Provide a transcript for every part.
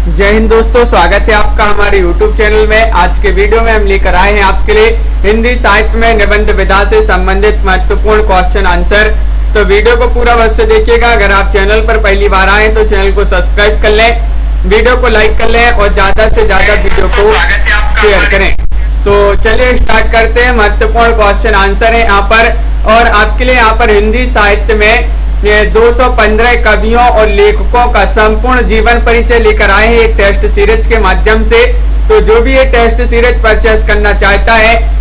जय हिंद दोस्तों, स्वागत है आपका हमारे YouTube चैनल में। आज के वीडियो में हम लेकर आए हैं आपके लिए हिंदी साहित्य में निबंध विधा से संबंधित महत्वपूर्ण क्वेश्चन आंसर। तो वीडियो को पूरा वर्ष से देखिएगा। अगर आप चैनल पर पहली बार आए तो चैनल को सब्सक्राइब कर लें, वीडियो को लाइक कर लें और ज्यादा से ज्यादा वीडियो को शेयर करें। तो चलिए स्टार्ट करते हैं। महत्वपूर्ण क्वेश्चन आंसर है यहाँ पर, और आपके लिए यहाँ पर हिंदी साहित्य में 215 कवियों और लेखकों का संपूर्ण जीवन परिचय लेकर आए हैं एक टेस्ट सीरीज के माध्यम से। तो जो भी ये टेस्ट सीरीज परचेस करना चाहता है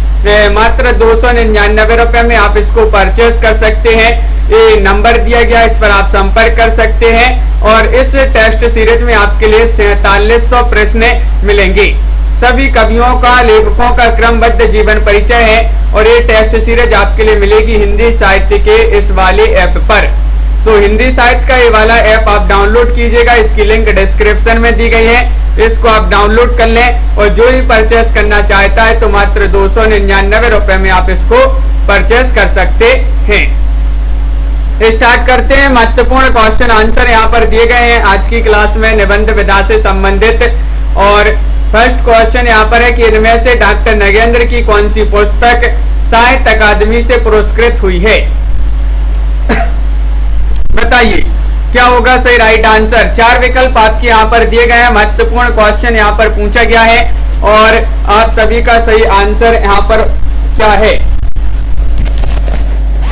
मात्र 299 रुपए में आप इसको परचेस कर सकते हैं। ये नंबर दिया गया, इस पर आप संपर्क कर सकते हैं। और इस टेस्ट सीरीज में आपके लिए 4700 प्रश्न मिलेंगे। सभी कवियों का, लेखकों का क्रमबद्ध जीवन परिचय है और ये टेस्ट सीरीज आपके लिए मिलेगी हिंदी साहित्य के इस वाले ऐप पर। तो हिंदी साहित्य का ये वाला ऐप आप डाउनलोड कीजिएगा, इसकी लिंक डिस्क्रिप्शन में दी गई है। इसको आप डाउनलोड कर लें और जो ही परचेस करना चाहता है तो मात्र 299 रुपए में आप इसको परचेस कर सकते हैं। स्टार्ट करते हैं। महत्वपूर्ण क्वेश्चन आंसर यहाँ पर दिए गए हैं आज की क्लास में निबंध विधा से संबंधित। और फर्स्ट क्वेश्चन यहाँ पर है कि इनमें से डॉक्टर नगेंद्र की कौन सी पुस्तक साहित्य अकादमी से पुरस्कृत हुई है? बताइए क्या होगा सही राइट आंसर। 4 विकल्प आपके यहाँ पर दिए गए हैं। महत्वपूर्ण क्वेश्चन यहाँ पर पूछा गया है और आप सभी का सही आंसर यहाँ पर क्या है,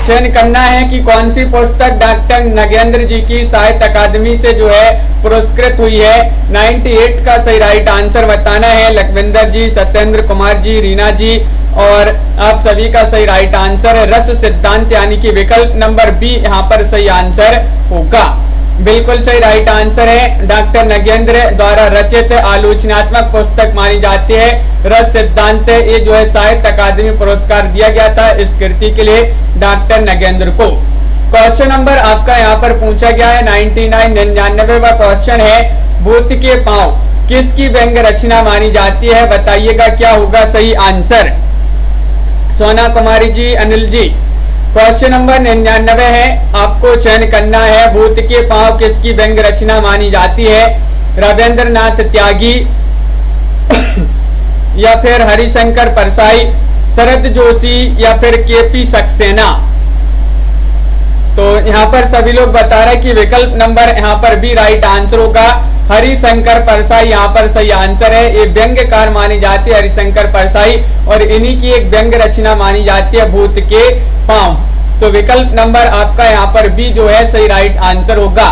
चयन करना है कि कौन सी पुस्तक डॉक्टर नगेंद्र जी की साहित्य अकादमी से जो है पुरस्कृत हुई है। 98 का सही राइट आंसर बताना है। लखविंदर जी, सत्येंद्र कुमार जी, रीना जी और आप सभी का सही राइट आंसर है रस सिद्धांत, यानी कि विकल्प नंबर बी यहाँ पर सही आंसर होगा। बिल्कुल सही राइट आंसर है। डॉक्टर नगेंद्र द्वारा रचित आलोचनात्मक पुस्तक मानी जाती है रस सिद्धांत। ये जो है साहित्य अकादमी पुरस्कार दिया गया था इस कृति के लिए डॉक्टर नगेंद्र को। क्वेश्चन नंबर आपका यहाँ पर पूछा गया है 99वां क्वेश्चन है, भूत के पांव किसकी व्यंग रचना मानी जाती है? बताइएगा क्या होगा सही आंसर। सोना कुमारी जी, अनिल जी। क्वेश्चन नंबर 99 है, आपको चयन करना है भूत के पांव किसकी व्यंग रचना मानी जाती है? रविंद्र नाथ त्यागी या फिर हरिशंकर परसाई, शरद जोशी या फिर केपी सक्सेना। तो यहाँ पर सभी लोग बता रहे हैं कि विकल्प नंबर यहाँ पर भी राइट आंसर होगा। हरिशंकर परसाई यहाँ पर सही आंसर है। ये व्यंग्यकार मानी जाती है हरिशंकर परसाई और इन्हीं की एक व्यंग रचना मानी जाती है भूत के पांव। तो विकल्प नंबर आपका यहाँ पर भी जो है सही राइट आंसर होगा।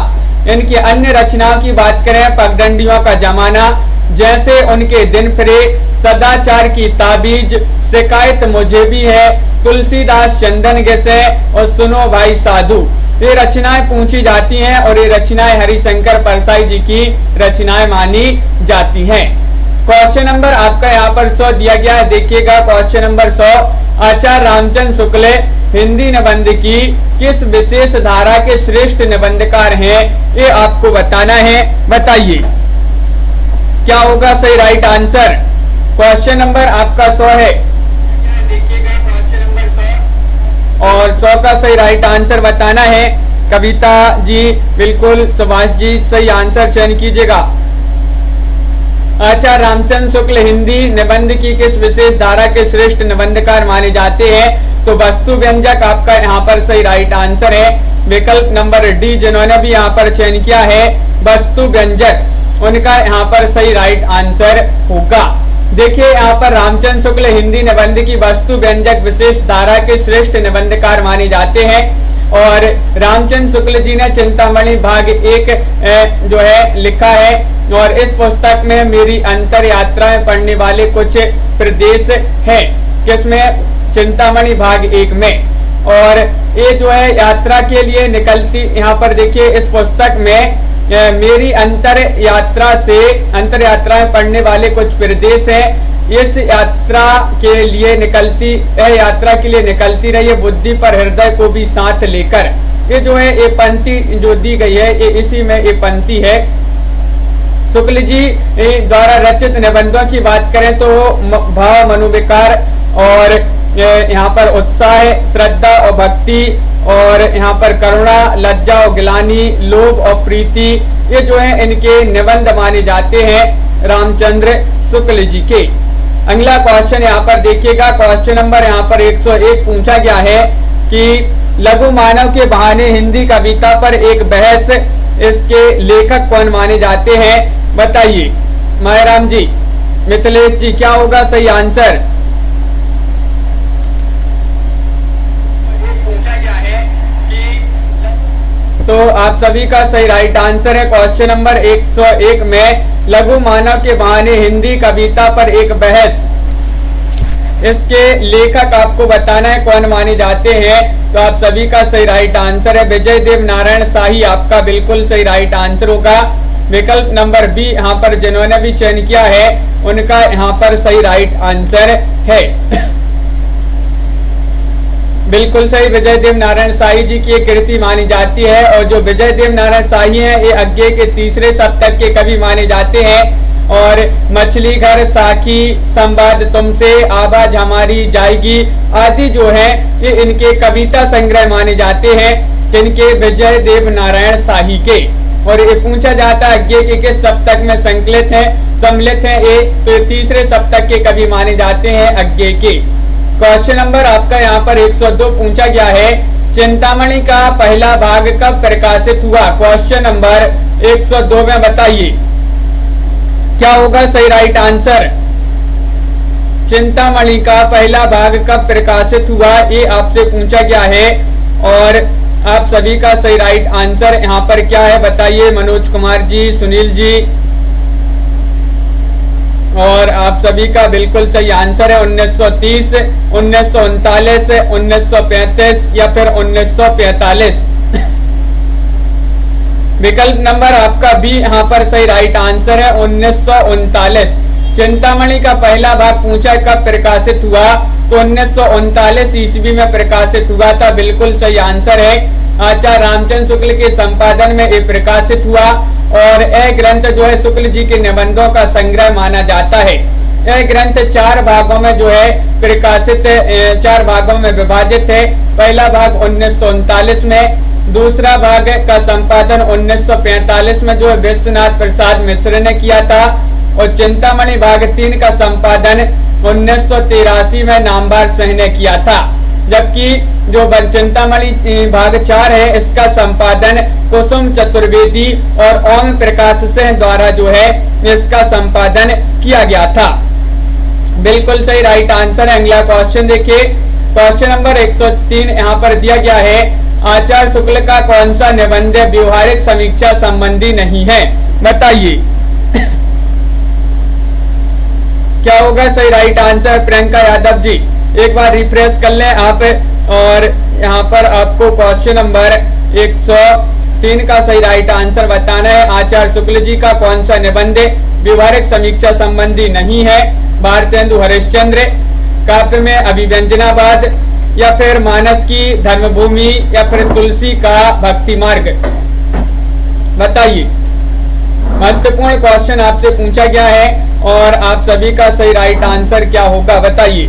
इनकी अन्य रचनाओं की बात करें, पगडंडियों का जमाना, जैसे उनके दिन फिरे, सदाचार की ताबीज, शिकायत मुझे भी है, तुलसीदास चंदन घिसे और सुनो भाई साधु। ये रचनाएं पूछी जाती हैं और ये रचनाएं हरिशंकर परसाई जी की रचनाएं मानी जाती हैं। क्वेश्चन नंबर आपका यहाँ पर 100 दिया गया है, देखिएगा क्वेश्चन नंबर 100, आचार्य रामचंद्र शुक्ल हिंदी निबंध की किस विशेष धारा के श्रेष्ठ निबंधकार हैं? ये आपको बताना है। बताइए क्या होगा सही राइट आंसर। क्वेश्चन नंबर आपका 100 है, देखिएगा क्वेश्चन नंबर 100 और 100 का सही राइट आंसर बताना है। कविता जी, बिल्कुल। सुभाष जी, सही आंसर चयन कीजिएगा। आचार्य रामचंद्र शुक्ल हिंदी निबंध की किस विशेष धारा के श्रेष्ठ निबंधकार माने जाते हैं? तो वस्तु व्यंजक आपका यहाँ पर सही राइट आंसर है। विकल्प नंबर डी जिन्होंने भी यहाँ पर चयन किया है वस्तु व्यंजक, उनका यहाँ पर सही राइट आंसर होगा। देखिए यहाँ पर रामचंद्र शुक्ल हिंदी निबंध की वस्तु व्यंजक विशेष धारा के श्रेष्ठ निबंधकार माने जाते हैं। और रामचंद्र शुक्ल जी ने चिंतामणि भाग 1 जो है लिखा है और इस पुस्तक में मेरी अंतर यात्राएं पढ़ने वाले कुछ प्रदेश हैं। किसमें? चिंतामणि भाग 1 में। और ये जो है यात्रा के लिए निकलती, यहाँ पर देखिए इस पुस्तक में मेरी अंतर यात्राएं पढ़ने वाले कुछ प्रदेश हैं। इस यात्रा के लिए निकलती रही बुद्धि पर हृदय को भी साथ लेकर। ये जो है ये पंक्ति जो दी गई है ये इसी में ये पंक्ति है। शुक्ल जी द्वारा रचित निबंधों की बात करें तो भाव मनोविकार और यहाँ पर उत्साह, श्रद्धा और भक्ति, और यहाँ पर करुणा, लज्जा और ग्लानि, लोभ और प्रीति, ये जो है इनके निबंध माने जाते हैं रामचंद्र शुक्ल जी के। अगला क्वेश्चन यहाँ पर देखिएगा, क्वेश्चन नंबर यहाँ पर 101 पूछा गया है कि लघु मानव के बहाने हिंदी कविता पर एक बहस, इसके लेखक कौन माने जाते हैं, बताइए। मायराम जी, मिथिलेश जी, क्या होगा सही आंसर? तो आप सभी का सही राइट आंसर है क्वेश्चन नंबर 101 में लघु मानव के बहाने हिंदी कविता पर एक बहस, इसके लेखक आपको बताना है कौन माने जाते हैं। तो आप सभी का सही राइट आंसर है विजय देव नारायण शाही, आपका बिल्कुल सही राइट आंसर होगा। विकल्प नंबर बी यहाँ पर जिन्होंने भी चयन किया है उनका यहाँ पर सही राइट आंसर है। बिल्कुल सही, विजय देव नारायण शाही जी की कृति मानी जाती है। और जो विजय देव नारायण शाही हैं ये अज्ञे के तीसरे सप्तक के कवि माने जाते हैं। और मछली घर, साखी, संवाद तुमसे, आवाज हमारी जाएगी आदि जो है ये इनके कविता संग्रह माने जाते हैं, जिनके विजय देव नारायण शाही के। और ये पूछा जाता है अज्ञे के किस सप्तक में सम्मिलित है ये, तो ये तीसरे सप्तक के कवि माने जाते हैं अज्ञे के। क्वेश्चन नंबर आपका यहाँ पर 102 पूछा गया है, चिंतामणि का पहला भाग कब प्रकाशित हुआ? क्वेश्चन नंबर 102 में बताइए क्या होगा सही राइट आंसर। चिंतामणि का पहला भाग कब प्रकाशित हुआ ये आपसे पूछा गया है। और आप सभी का सही राइट आंसर यहाँ पर क्या है बताइए। मनोज कुमार जी, सुनील जी, और आप सभी का बिल्कुल सही आंसर है 1930, 1939, 1935 या फिर 1945। विकल्प नंबर आपका बी यहाँ पर सही राइट आंसर है 1939। चिंतामणि का पहला भाग पूछा कब प्रकाशित हुआ, तो 1939 ईस्वी में प्रकाशित हुआ था। बिल्कुल सही आंसर है। आचार्य रामचंद्र शुक्ल के संपादन में ये प्रकाशित हुआ। और यह ग्रंथ जो है शुक्ल जी के निबंधों का संग्रह माना जाता है। यह ग्रंथ 4 भागों में जो है प्रकाशित, 4 भागों में विभाजित है। पहला भाग 1939 में, दूसरा भाग का संपादन 1945 में जो है विश्वनाथ प्रसाद मिश्र ने किया था। और चिंतामणि भाग 3 का संपादन 1983 में नामवर सिंह ने किया था। जबकि जो चिंतामणि भाग 4 है इसका संपादन कुसुम चतुर्वेदी और ओम प्रकाश सिंह द्वारा जो है इसका संपादन किया गया था। बिल्कुल सही राइट आंसर है। अगला क्वेश्चन देखिए, क्वेश्चन नंबर 103 यहाँ पर दिया गया है, आचार्य शुक्ल का कौन सा निबंध व्यवहारिक समीक्षा संबंधी नहीं है, बताइए क्या होगा सही राइट आंसर। प्रियंका यादव जी एक बार रिफ्रेश कर लें आप, और यहाँ पर आपको क्वेश्चन नंबर 103 का सही राइट आंसर बताना है। आचार्य शुक्ल जी का कौन सा निबंध व्यवहारिक समीक्षा संबंधी नहीं है? भारतेंदु हरिश्चंद्र, काव्य में अभिव्यंजनावाद, या फिर मानस की धर्मभूमि, या फिर तुलसी का भक्ति मार्ग, बताइए। महत्वपूर्ण क्वेश्चन आपसे पूछा गया है और आप सभी का सही राइट आंसर क्या होगा बताइए।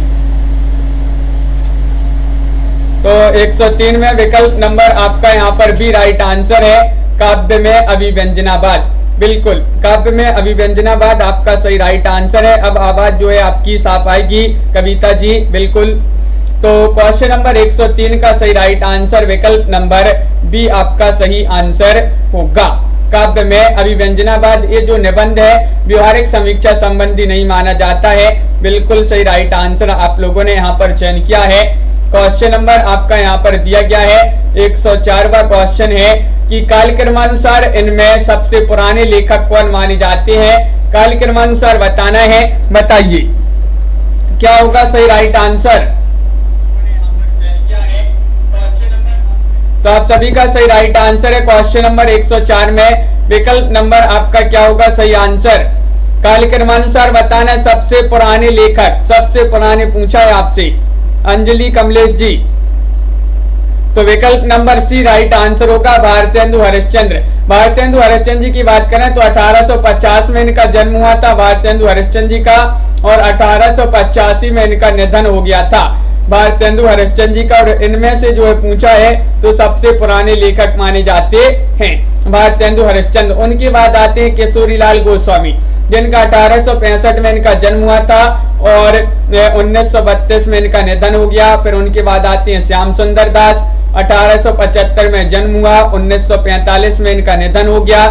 तो 103 में विकल्प नंबर आपका यहाँ पर भी राइट आंसर है, काव्य में अभिव्यंजनावाद। बिल्कुल, काव्य में अभिव्यंजनावाद आपका सही राइट आंसर है। अब आवाज जो है आपकी साफ आएगी कविता जी, बिल्कुल। तो क्वेश्चन नंबर 103 का सही राइट आंसर विकल्प नंबर बी आपका सही आंसर होगा। काव्य में अभिव्यंजनावाद ये जो निबंध है व्यवहारिक समीक्षा संबंधी नहीं माना जाता है। बिल्कुल सही राइट आंसर आप लोगों ने यहाँ पर चयन किया है। क्वेश्चन नंबर आपका यहाँ पर दिया गया है 104वां क्वेश्चन है कि कालक्रमानुसार इनमें सबसे पुराने लेखक कौन माने जाते हैं? कालक्रमानुसार बताना है, बताइए क्या होगा सही राइट आंसर। तो आप सभी का सही राइट आंसर है क्वेश्चन नंबर 104 में विकल्प नंबर आपका क्या होगा सही आंसर। कालक्रमानुसार बताना है सबसे पुराने लेखक, सबसे पुराने पूछा है आपसे अंजलि कमलेश जी। तो विकल्प नंबर सी राइट आंसर होगा भारतेंदु हरिश्चंद्र। भारतेंदु हरिश्चंद्र जी की बात करें तो 1850 में इनका जन्म हुआ था भारतेंदु हरिश्चंद्र जी का, और 1885 में इनका निधन हो गया था। भारतेंदु हरिश्चंद्र जी का, और इनमें से जो है पूछा है तो सबसे पुराने लेखक माने जाते हैं भारतेंदु हरिश्चंद्र। उनके बाद आते हैं किशोरीलाल गोस्वामी, जिनका 1865 में इनका जन्म हुआ था और 1932 में इनका निधन हो गया। फिर उनके बाद आते हैं श्याम सुंदर दास, 1875 में जन्म हुआ, 1945 में इनका निधन हो गया।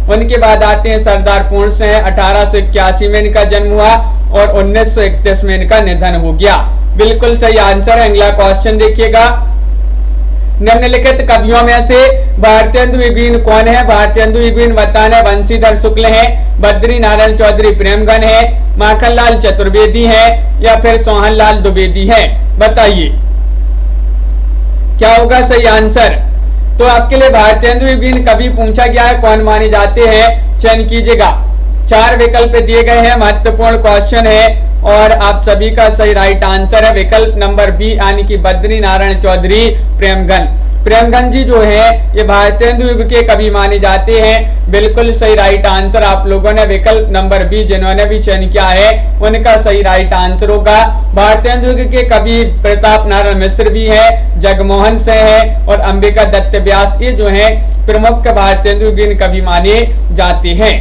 उनके बाद आते हैं सरदार पूर्ण सिंह, 1881 में इनका जन्म हुआ और 1931 में इनका निधन हो गया। बिल्कुल सही आंसर है। अगला क्वेश्चन देखिएगा, निम्नलिखित कवियों में से भारतेंदु विबीन कौन है? भारतेंदु विबीन बताना बंशीधर शुक्ल है, बद्री नारायण चौधरी प्रेमगन है, माखनलाल चतुर्वेदी है या फिर सोहनलाल द्विवेदी है? बताइए क्या होगा सही आंसर। तो आपके लिए भारतेंदु विबीन कवि पूछा गया है, कौन माने जाते हैं, चयन कीजिएगा। 4 विकल्प दिए गए हैं, महत्वपूर्ण क्वेश्चन है और आप सभी का सही राइट आंसर है विकल्प नंबर बी, यानी कि बद्री नारायण चौधरी प्रेमगन। प्रेमगन जी जो है ये भारतेंदु युग के कवि माने जाते हैं। बिल्कुल सही राइट आंसर आप लोगों ने विकल्प नंबर बी जिन्होंने भी चयन किया है उनका सही राइट आंसर होगा। भारतेंदु युग के कवि प्रताप नारायण मिश्र भी है, जगमोहन सिंह है और अंबिका दत्त व्यास, ये जो है प्रमुख भारतेंदु युगीन कवि माने जाते हैं।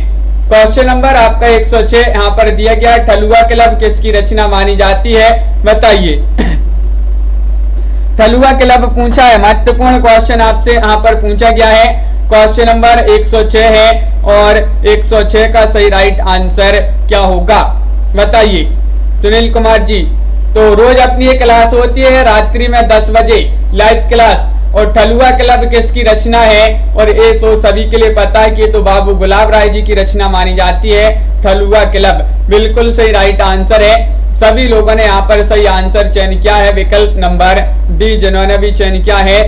क्वेश्चन नंबर आपका 106 यहाँ पर दिया गया, ठलुआ क्लब किसकी रचना मानी जाती है? बताइए ठलुआ क्लब पूछा है, महत्वपूर्ण क्वेश्चन आपसे यहाँ पर पूछा गया है। क्वेश्चन नंबर 106 है और 106 का सही राइट आंसर क्या होगा बताइए सुनील कुमार जी। तो रोज अपनी एक क्लास होती है रात्रि में 10 बजे लाइव क्लास, और ठलुआ क्लब किसकी रचना है? और ये तो सभी के लिए पता है कि तो बाबू गुलाब राय जी की रचना मानी जाती है ठलुआ क्लब। बिल्कुल सही राइट आंसर है। सभी लोगों ने यहाँ पर सही आंसर चयन किया है विकल्प नंबर डी जिन्होंने भी चयन किया है।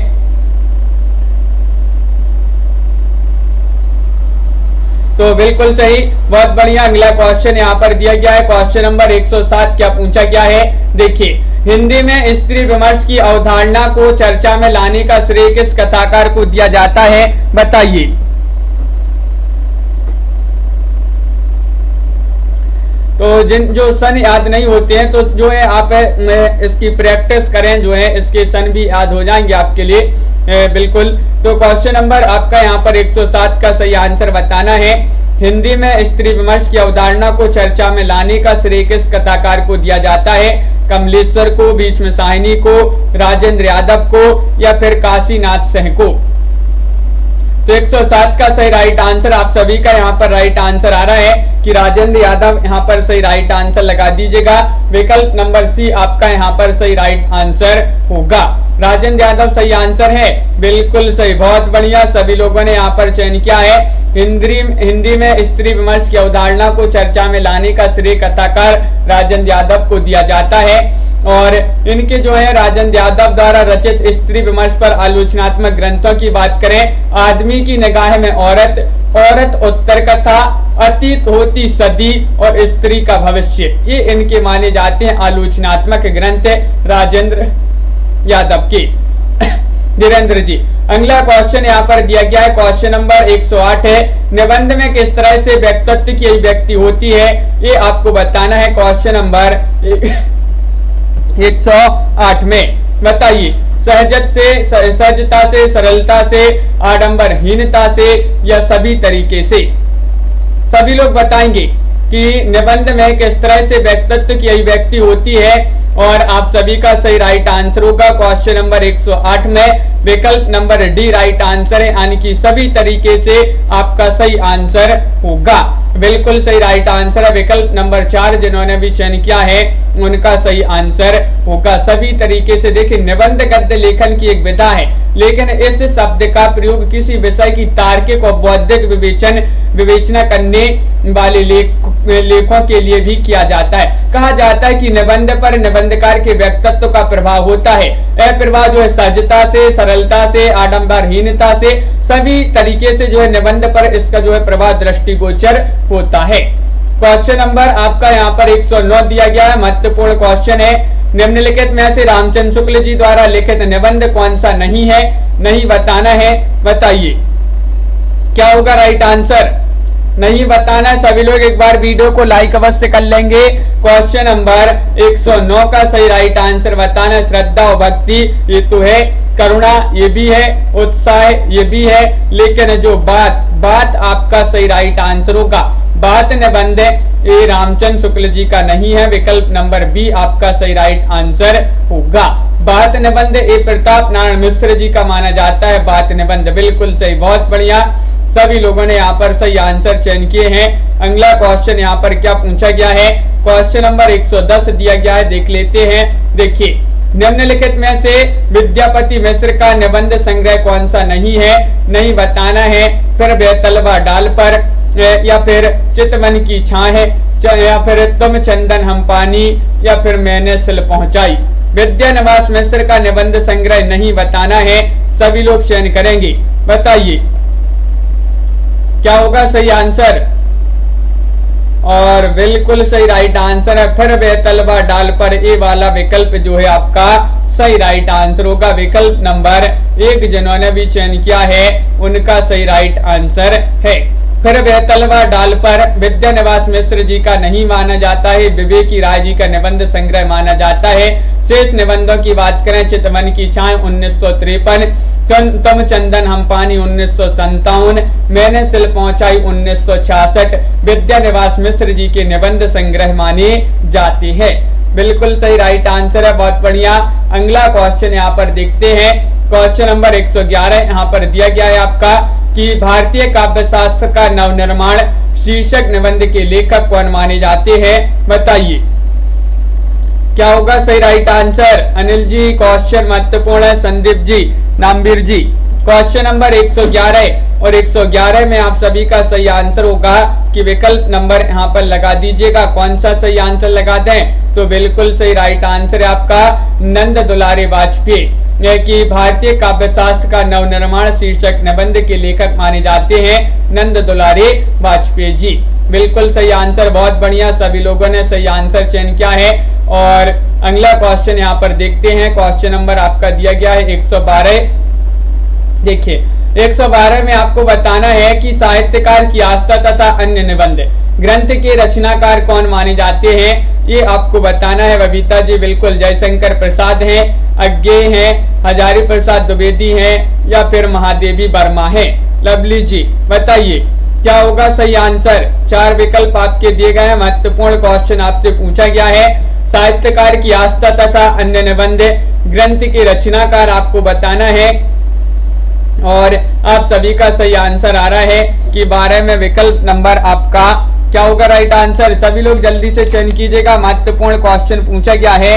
तो बिल्कुल सही, बहुत बढ़िया। अगला क्वेश्चन यहाँ पर दिया गया है, क्वेश्चन नंबर 107 क्या पूछा गया है? देखिए हिंदी में स्त्री विमर्श की अवधारणा को चर्चा में लाने का श्रेय किस कथाकार को दिया जाता है? बताइए तो जो सन याद नहीं होते हैं तो जो है आप इसकी प्रैक्टिस करें, जो है इसके सन भी याद हो जाएंगे आपके लिए। बिल्कुल। तो क्वेश्चन नंबर आपका यहाँ पर 107 का सही आंसर बताना है। हिंदी में स्त्री विमर्श की अवधारणा को चर्चा में लाने का श्रेय किस कथाकार को दिया जाता है? कमलेश्वर को, भीष्म साहिनी को, राजेंद्र यादव को या फिर काशीनाथ सिंह को? तो 107 का सही राइट आंसर आप सभी का यहाँ पर राइट आंसर आ रहा है कि राजेंद्र यादव यहाँ पर सही राइट आंसर लगा दीजिएगा। विकल्प नंबर सी आपका यहाँ पर सही राइट आंसर होगा। राजेंद्र यादव सही आंसर है, बिल्कुल सही, बहुत बढ़िया। सभी लोगों ने यहाँ पर चयन किया है। हिंदी में स्त्री विमर्श की अवधारणा को चर्चा में लाने का श्रेय कथाकार राजेंद्र यादव को दिया जाता है। और इनके जो है राजेंद्र यादव द्वारा रचित स्त्री विमर्श पर आलोचनात्मक ग्रंथों की बात करें, आदमी की निगाह में औरत, औरत उत्तर कथा, अतीत होती सदी और स्त्री का भविष्य, ये इनके माने जाते हैं आलोचनात्मक ग्रंथ राजेंद्र यादव के। धीरेन्द्र जी अगला क्वेश्चन यहाँ पर दिया गया है, क्वेश्चन नंबर 108 है, निबंध में किस तरह से व्यक्तित्व की अभिव्यक्ति होती है ये आपको बताना है। क्वेश्चन नंबर 108 में बताइए सहजता से, सरलता से, आडंबरहीनता से या सभी तरीके से? सभी लोग बताएंगे कि निबंध में किस तरह से व्यक्तित्व की अभिव्यक्ति होती है और आप सभी का सही राइट आंसर होगा क्वेश्चन नंबर 108 में विकल्प नंबर डी राइट आंसर है, यानी कि सभी तरीके से आपका सही आंसर होगा। बिल्कुल सही राइट आंसर है विकल्प नंबर 4 जिन्होंने भी चयन किया है उनका सही आंसर होगा सभी तरीके से। देखिए निबंध गद्य लेखन की एक विधा है, लेकिन इस शब्द का प्रयोग किसी विषय की तार्किक और बौद्धिक विवेचना करने वाले लेखों के लिए भी किया जाता है। कहा जाता है कि निबंध पर निबंधकार के व्यक्तित्व का प्रभाव होता है। यह प्रभाव जो है सहजता से, सरलता से, आडंबरहीनता से, सभी तरीके से जो है निबंध पर इसका जो है प्रभाव दृष्टिगोचर होता है। क्वेश्चन नंबर आपका यहाँ पर 109 दिया गया है, महत्वपूर्ण क्वेश्चन है। निम्नलिखित में से रामचंद्र शुक्ल जी द्वारा लिखित निबंध कौन सा नहीं है? नहीं बताना है, बताइए क्या होगा राइट आंसर। नहीं बताना है सभी लोग एक बार वीडियो को लाइक अवश्य कर लेंगे। क्वेश्चन नंबर 109 का सही राइट आंसर बताना है। श्रद्धा और भक्ति ये तो है, करुणा ये भी है, उत्साह ये भी है, लेकिन जो बात आपका सही राइट आंसर होगा। बात निबंध ये रामचंद्र शुक्ल जी का नहीं है, विकल्प नंबर बी आपका सही राइट आंसर होगा। बात निबंध ए प्रताप नारायण मिश्र जी का माना जाता है। बात निबंध बिल्कुल सही, बहुत बढ़िया, सभी लोगों ने यहाँ पर सही आंसर चयन किए हैं। अगला क्वेश्चन यहाँ पर क्या पूछा गया है, क्वेश्चन नंबर 110 दिया गया है, देख लेते हैं। देखिए, निम्नलिखित में से विद्यापति मिश्र का निबंध संग्रह कौन सा नहीं है, नहीं बताना है। फिर बेतलवा डाल पर, या फिर चितवन की छाह, या फिर तुम चंदन हम पानी, या फिर मैंने सिल पहुंचाई। विद्यानिवास मिश्र का निबंध संग्रह नहीं बताना है, सभी लोग चयन करेंगे। बताइए क्या होगा सही आंसर, और बिल्कुल सही राइट आंसर है। फिर बेतलवा डाल पर ए वाला विकल्प जो है आपका सही राइट आंसर होगा। विकल्प नंबर 1 जिन्होंने भी चयन किया है उनका सही राइट आंसर है। फिर बेतलवा डाल पर विद्यानिवास मिश्र जी का नहीं माना जाता है, विवेकी राय जी का निबंध संग्रह माना जाता है। शेष निबंधों की बात करें, चितवन की छाह 1953, तुम चंदन हम पानी 1957, मैंने सिल पहुंचाई 1966 विद्यानिवास मिश्र जी के निबंध संग्रह माने जाते हैं। बिल्कुल सही राइट आंसर है, बहुत बढ़िया। अगला क्वेश्चन यहाँ पर देखते हैं। क्वेश्चन नंबर 111 यहाँ पर दिया गया है आपका कि भारतीय काव्य शास्त्र का नवनिर्माण शीर्षक निबंध के लेखक कौन माने जाते हैं। बताइए क्या होगा सही right answer. Anil ji question महत्वपूर्ण है, संदीप जी, नामवीर जी। क्वेश्चन नंबर 111 और 111 में आप सभी का सही आंसर होगा कि विकल्प नंबर यहाँ पर लगा दीजिएगा। कौन सा सही आंसर लगा दें, तो बिल्कुल सही राइट आंसर है आपका नंद दुलारे वाजपेयी, कि भारतीय काव्य शास्त्र का नवनिर्माण शीर्षक निबंध के लेखक माने जाते हैं नंद दुलारे वाजपेयी जी। बिल्कुल सही आंसर, बहुत बढ़िया, सभी लोगों ने सही आंसर चयन किया है। और अगला क्वेश्चन यहाँ पर देखते हैं। क्वेश्चन नंबर आपका दिया गया है 112। देखिए 112 में आपको बताना है कि साहित्यकार की आस्था तथा अन्य निबंध ग्रंथ के रचनाकार कौन माने जाते हैं, ये आपको बताना है। बबीता जी बिल्कुल, जयशंकर प्रसाद हैं, अज्ञेय हैं, हजारी प्रसाद द्विवेदी हैं, या फिर महादेवी वर्मा है। लवली जी बताइए क्या होगा सही आंसर। 4 विकल्प आपके दिए गए हैं। महत्वपूर्ण क्वेश्चन आपसे पूछा गया है। साहित्यकार की आस्था तथा अन्य निबंध ग्रंथ के रचनाकार आपको बताना है, और आप सभी का सही आंसर आ रहा है कि 12 में विकल्प नंबर आपका क्या होगा राइट आंसर। सभी लोग जल्दी से चयन कीजिएगा, महत्वपूर्ण क्वेश्चन पूछा गया है।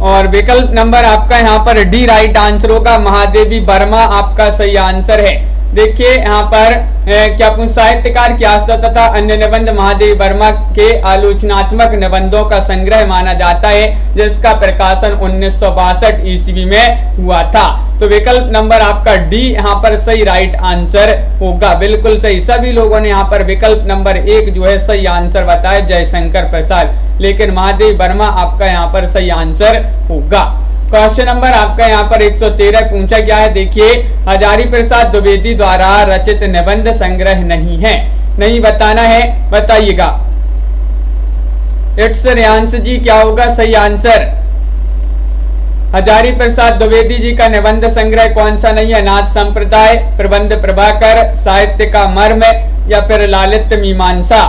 और विकल्प नंबर आपका यहाँ पर डी राइट आंसर होगा, महादेवी वर्मा आपका सही आंसर है। देखिए यहाँ पर क्या साहित्यकार की आस्था तथा अन्य निबंध महादेवी वर्मा के आलोचनात्मक निबंधों का संग्रह माना जाता है, जिसका प्रकाशन 1962 ईस्वी में हुआ था। तो विकल्प नंबर आपका डी यहाँ पर सही राइट आंसर होगा। बिल्कुल सही, सभी लोगों ने यहाँ पर विकल्प नंबर 1 जो है सही आंसर बताया, जयशंकर प्रसाद, लेकिन महादेवी वर्मा आपका यहाँ पर सही आंसर होगा। क्वेश्चन नंबर आपका यहाँ पर 113 पूछा गया है। देखिए हजारी प्रसाद द्विवेदी द्वारा रचित निबंध संग्रह नहीं है, नहीं बताना है, बताइएगा। इट्स रेयांश जी क्या होगा सही आंसर। हजारी प्रसाद द्विवेदी जी का निबंध संग्रह कौन सा नहीं है। नाथ संप्रदाय, प्रबंध प्रभाकर, साहित्य का मर्म, या फिर लालित्य मीमांसा।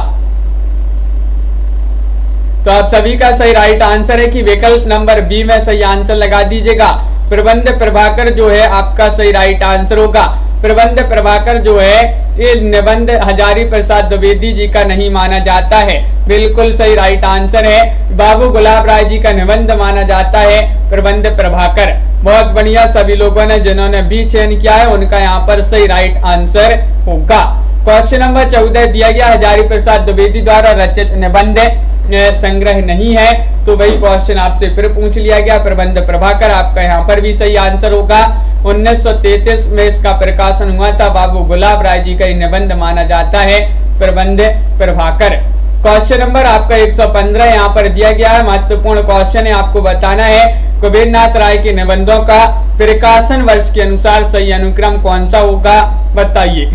तो आप सभी का सही राइट आंसर है कि विकल्प नंबर बी में सही आंसर लगा दीजिएगा। प्रबंध प्रभाकर जो है आपका सही राइट आंसर होगा। प्रबंध प्रभाकर जो है ये निबंध हजारी प्रसाद द्विवेदी जी का नहीं माना जाता है। बिल्कुल सही राइट आंसर है। बाबू गुलाब राय जी का निबंध माना जाता है प्रबंध प्रभाकर। बहुत बढ़िया, सभी लोगों ने जिन्होंने बी चयन किया है उनका यहाँ पर सही राइट आंसर होगा। क्वेश्चन नंबर 14 दिया गया, हजारी प्रसाद द्विवेदी द्वारा रचित निबंध संग्रह नहीं है, तो वही क्वेश्चन आपसे फिर पूछ लिया गया। प्रबंध प्रभाकर आपका यहाँ पर भी सही आंसर होगा। 1933 में इसका प्रकाशन हुआ था। बाबू गुलाब राय जी का निबंध माना जाता है प्रबंध प्रभाकर। क्वेश्चन नंबर आपका 115 यहाँ पर दिया गया है, महत्वपूर्ण क्वेश्चन है, आपको बताना है कुबेरनाथ राय के निबंधों का प्रकाशन वर्ष के अनुसार सही अनुक्रम कौन सा होगा, बताइए।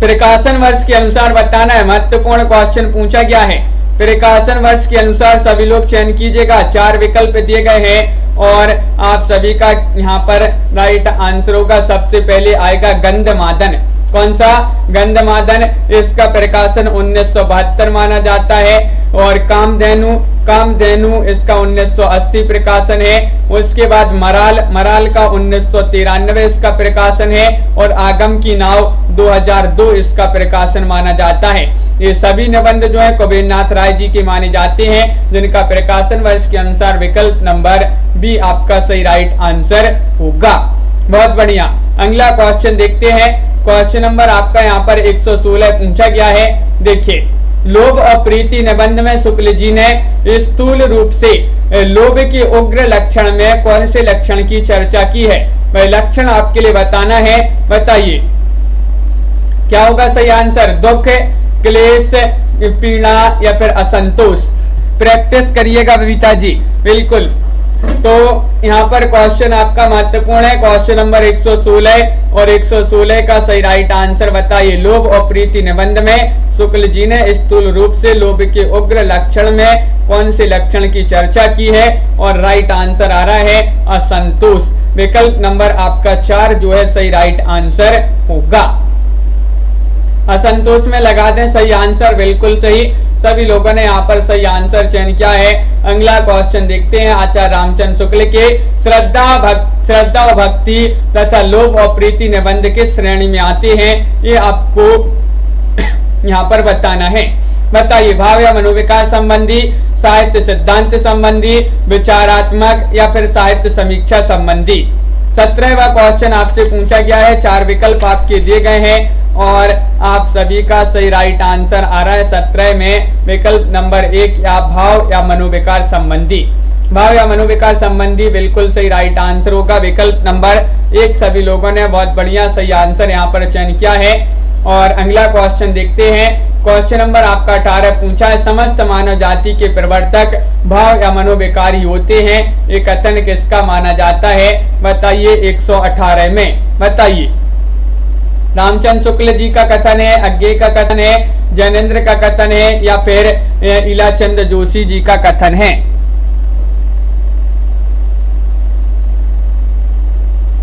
प्रकाशन वर्ष के अनुसार बताना है, महत्वपूर्ण क्वेश्चन पूछा गया है। प्रकाशन वर्ष के अनुसार सभी लोग चयन कीजिएगा, 4 विकल्प दिए गए हैं और आप सभी का यहाँ पर राइट आंसर होगा। सबसे पहले आएगा गंधमादन। कौन सा? गंधमादन। इसका प्रकाशन 1972 माना जाता है। और कामधेनु इसका 1980 प्रकाशन है। उसके बाद मराल का 1993 इसका प्रकाशन है। और आगम की नाव 2002 इसका प्रकाशन माना जाता है। ये सभी निबंध जो है कुबेरनाथ राय जी के माने जाते हैं, जिनका प्रकाशन वर्ष के अनुसार विकल्प नंबर बी आपका सही राइट आंसर होगा। बहुत बढ़िया। अगला क्वेश्चन देखते हैं। क्वेश्चन नंबर आपका यहाँ पर 116 पूछा गया है। देखिए, लोभ और प्रीति निबंध में शुक्ल जी ने स्थूल रूप से लोभ के उग्र लक्षण में कौन से लक्षण की चर्चा की है? वह लक्षण आपके लिए बताना है, बताइए क्या होगा सही आंसर। दुख, क्लेश, पीड़ा या फिर असंतोष। प्रैक्टिस करिएगा बबीता जी, बिल्कुल। तो यहाँ पर क्वेश्चन आपका महत्वपूर्ण है, क्वेश्चन नंबर 116 और 116 का सही राइट आंसर बताइए। लोभ और प्रीति निबंध में शुक्ल जी ने स्थूल रूप से लोभ के उग्र लक्षण में कौन से लक्षण की चर्चा की है? और राइट आंसर आ रहा है असंतोष। विकल्प नंबर आपका 4 जो है सही राइट आंसर होगा। असंतोष में लगा दें सही आंसर, बिल्कुल सही। सभी लोगों ने यहाँ पर सही आंसर चयन किया है। अगला क्वेश्चन देखते हैं। आचार्य रामचंद्र शुक्ल के श्रद्धा और भक्ति तथा लोभ और प्रीति निबंध किस श्रेणी में आते हैं? ये आपको यहाँ पर बताना है। बताइए, भाव या मनोविकार संबंधी, साहित्य सिद्धांत संबंधी, विचारात्मक या फिर साहित्य समीक्षा संबंधी। 17वां क्वेश्चन आपसे पूछा गया है। 4 विकल्प आपके दिए गए हैं और आप सभी का सही राइट आंसर आ रहा है 17 में विकल्प नंबर 1 या भाव या मनोविकार संबंधी। भाव या मनोविकार संबंधी बिल्कुल सही राइट आंसर होगा। विकल्प नंबर 1 सभी लोगों ने बहुत बढ़िया सही आंसर यहाँ पर चयन किया है। और अगला क्वेश्चन देखते हैं। क्वेश्चन नंबर आपका 18 पूछा है। समस्त मानव जाति के प्रवर्तक भाव या मनोविकारी होते हैं, ये कथन किसका माना जाता है? बताइए 118 में, बताइए। रामचंद्र शुक्ल जी का कथन है, अज्ञे का कथन है, जैनेन्द्र का कथन है या फिर इलाचंद जोशी जी का कथन है?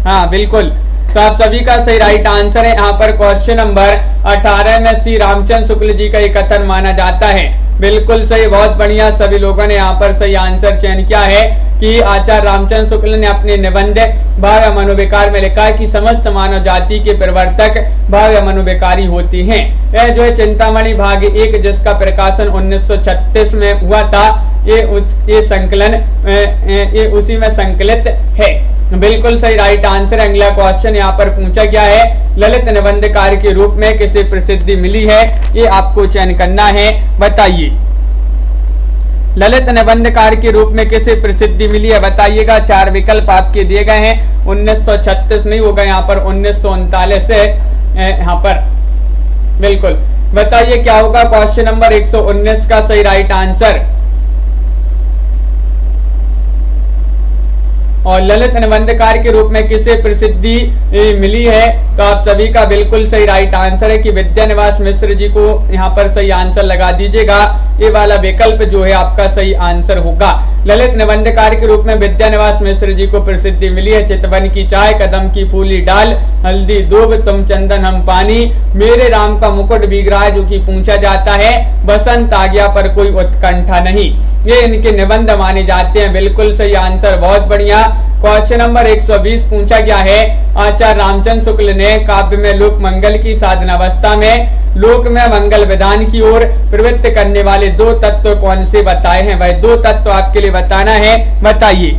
हाँ बिल्कुल, तो आप सभी का सही राइट आंसर है यहाँ पर क्वेश्चन नंबर 18 में श्री रामचंद्र शुक्ल जी का ये कथन माना जाता है। बिल्कुल सही, बहुत बढ़िया। सभी लोगों ने यहाँ पर सही आंसर चयन किया है कि आचार्य रामचंद्र शुक्ल ने अपने निबंध भाव या मनोविकार में लिखा है कि समस्त मानव जाति के प्रवर्तक भाव या मनोविकारी होती हैं। यह जो है चिंतामणि भाग 1 जिसका प्रकाशन 1936 में हुआ था, ये संकलन ये उसी में संकलित है। बिल्कुल सही राइट आंसर। अगला क्वेश्चन यहाँ पर पूछा गया है। ललित निबंधकार के रूप में किसे प्रसिद्धि मिली है? ये आपको चयन करना है, बताइए। ललित निबंधकार के रूप में किसे प्रसिद्धि मिली है? बताइएगा। 4 विकल्प आपके दिए गए हैं। 1936 नहीं होगा, यहाँ पर 1939 है यहाँ पर। बिल्कुल, बताइए क्या होगा क्वेश्चन नंबर 119 का सही राइट आंसर। और ललित निबंधकार के रूप में किसे प्रसिद्धि मिली है? तो आप सभी का बिल्कुल सही राइट आंसर है कि विद्यानिवास मिश्र जी को यहाँ पर सही आंसर लगा दीजिएगा। ये वाला विकल्प जो है आपका सही आंसर होगा। ललित निबंधकार के रूप में विद्यानिवास मिश्र जी को प्रसिद्धि मिली है। चितवन की चाय, कदम की फूली डाल, हल्दी दूब, तुम चंदन हम पानी, मेरे राम का मुकुट बिगड़ा जो कि पूछा जाता है, बसंत आ गया पर कोई उत्कंठा नहीं, ये इनके निबंध माने जाते हैं। बिल्कुल सही आंसर, बहुत बढ़िया। क्वेश्चन नंबर 120 पूछा गया है। आचार्य रामचंद्र शुक्ल ने काव्य में लोक मंगल की साधनावस्था में लोक में मंगल विधान की ओर प्रवृत्त करने वाले 2 तत्व कौन से बताए हैं? वह 2 तत्व आपके लिए बताना है, बताइए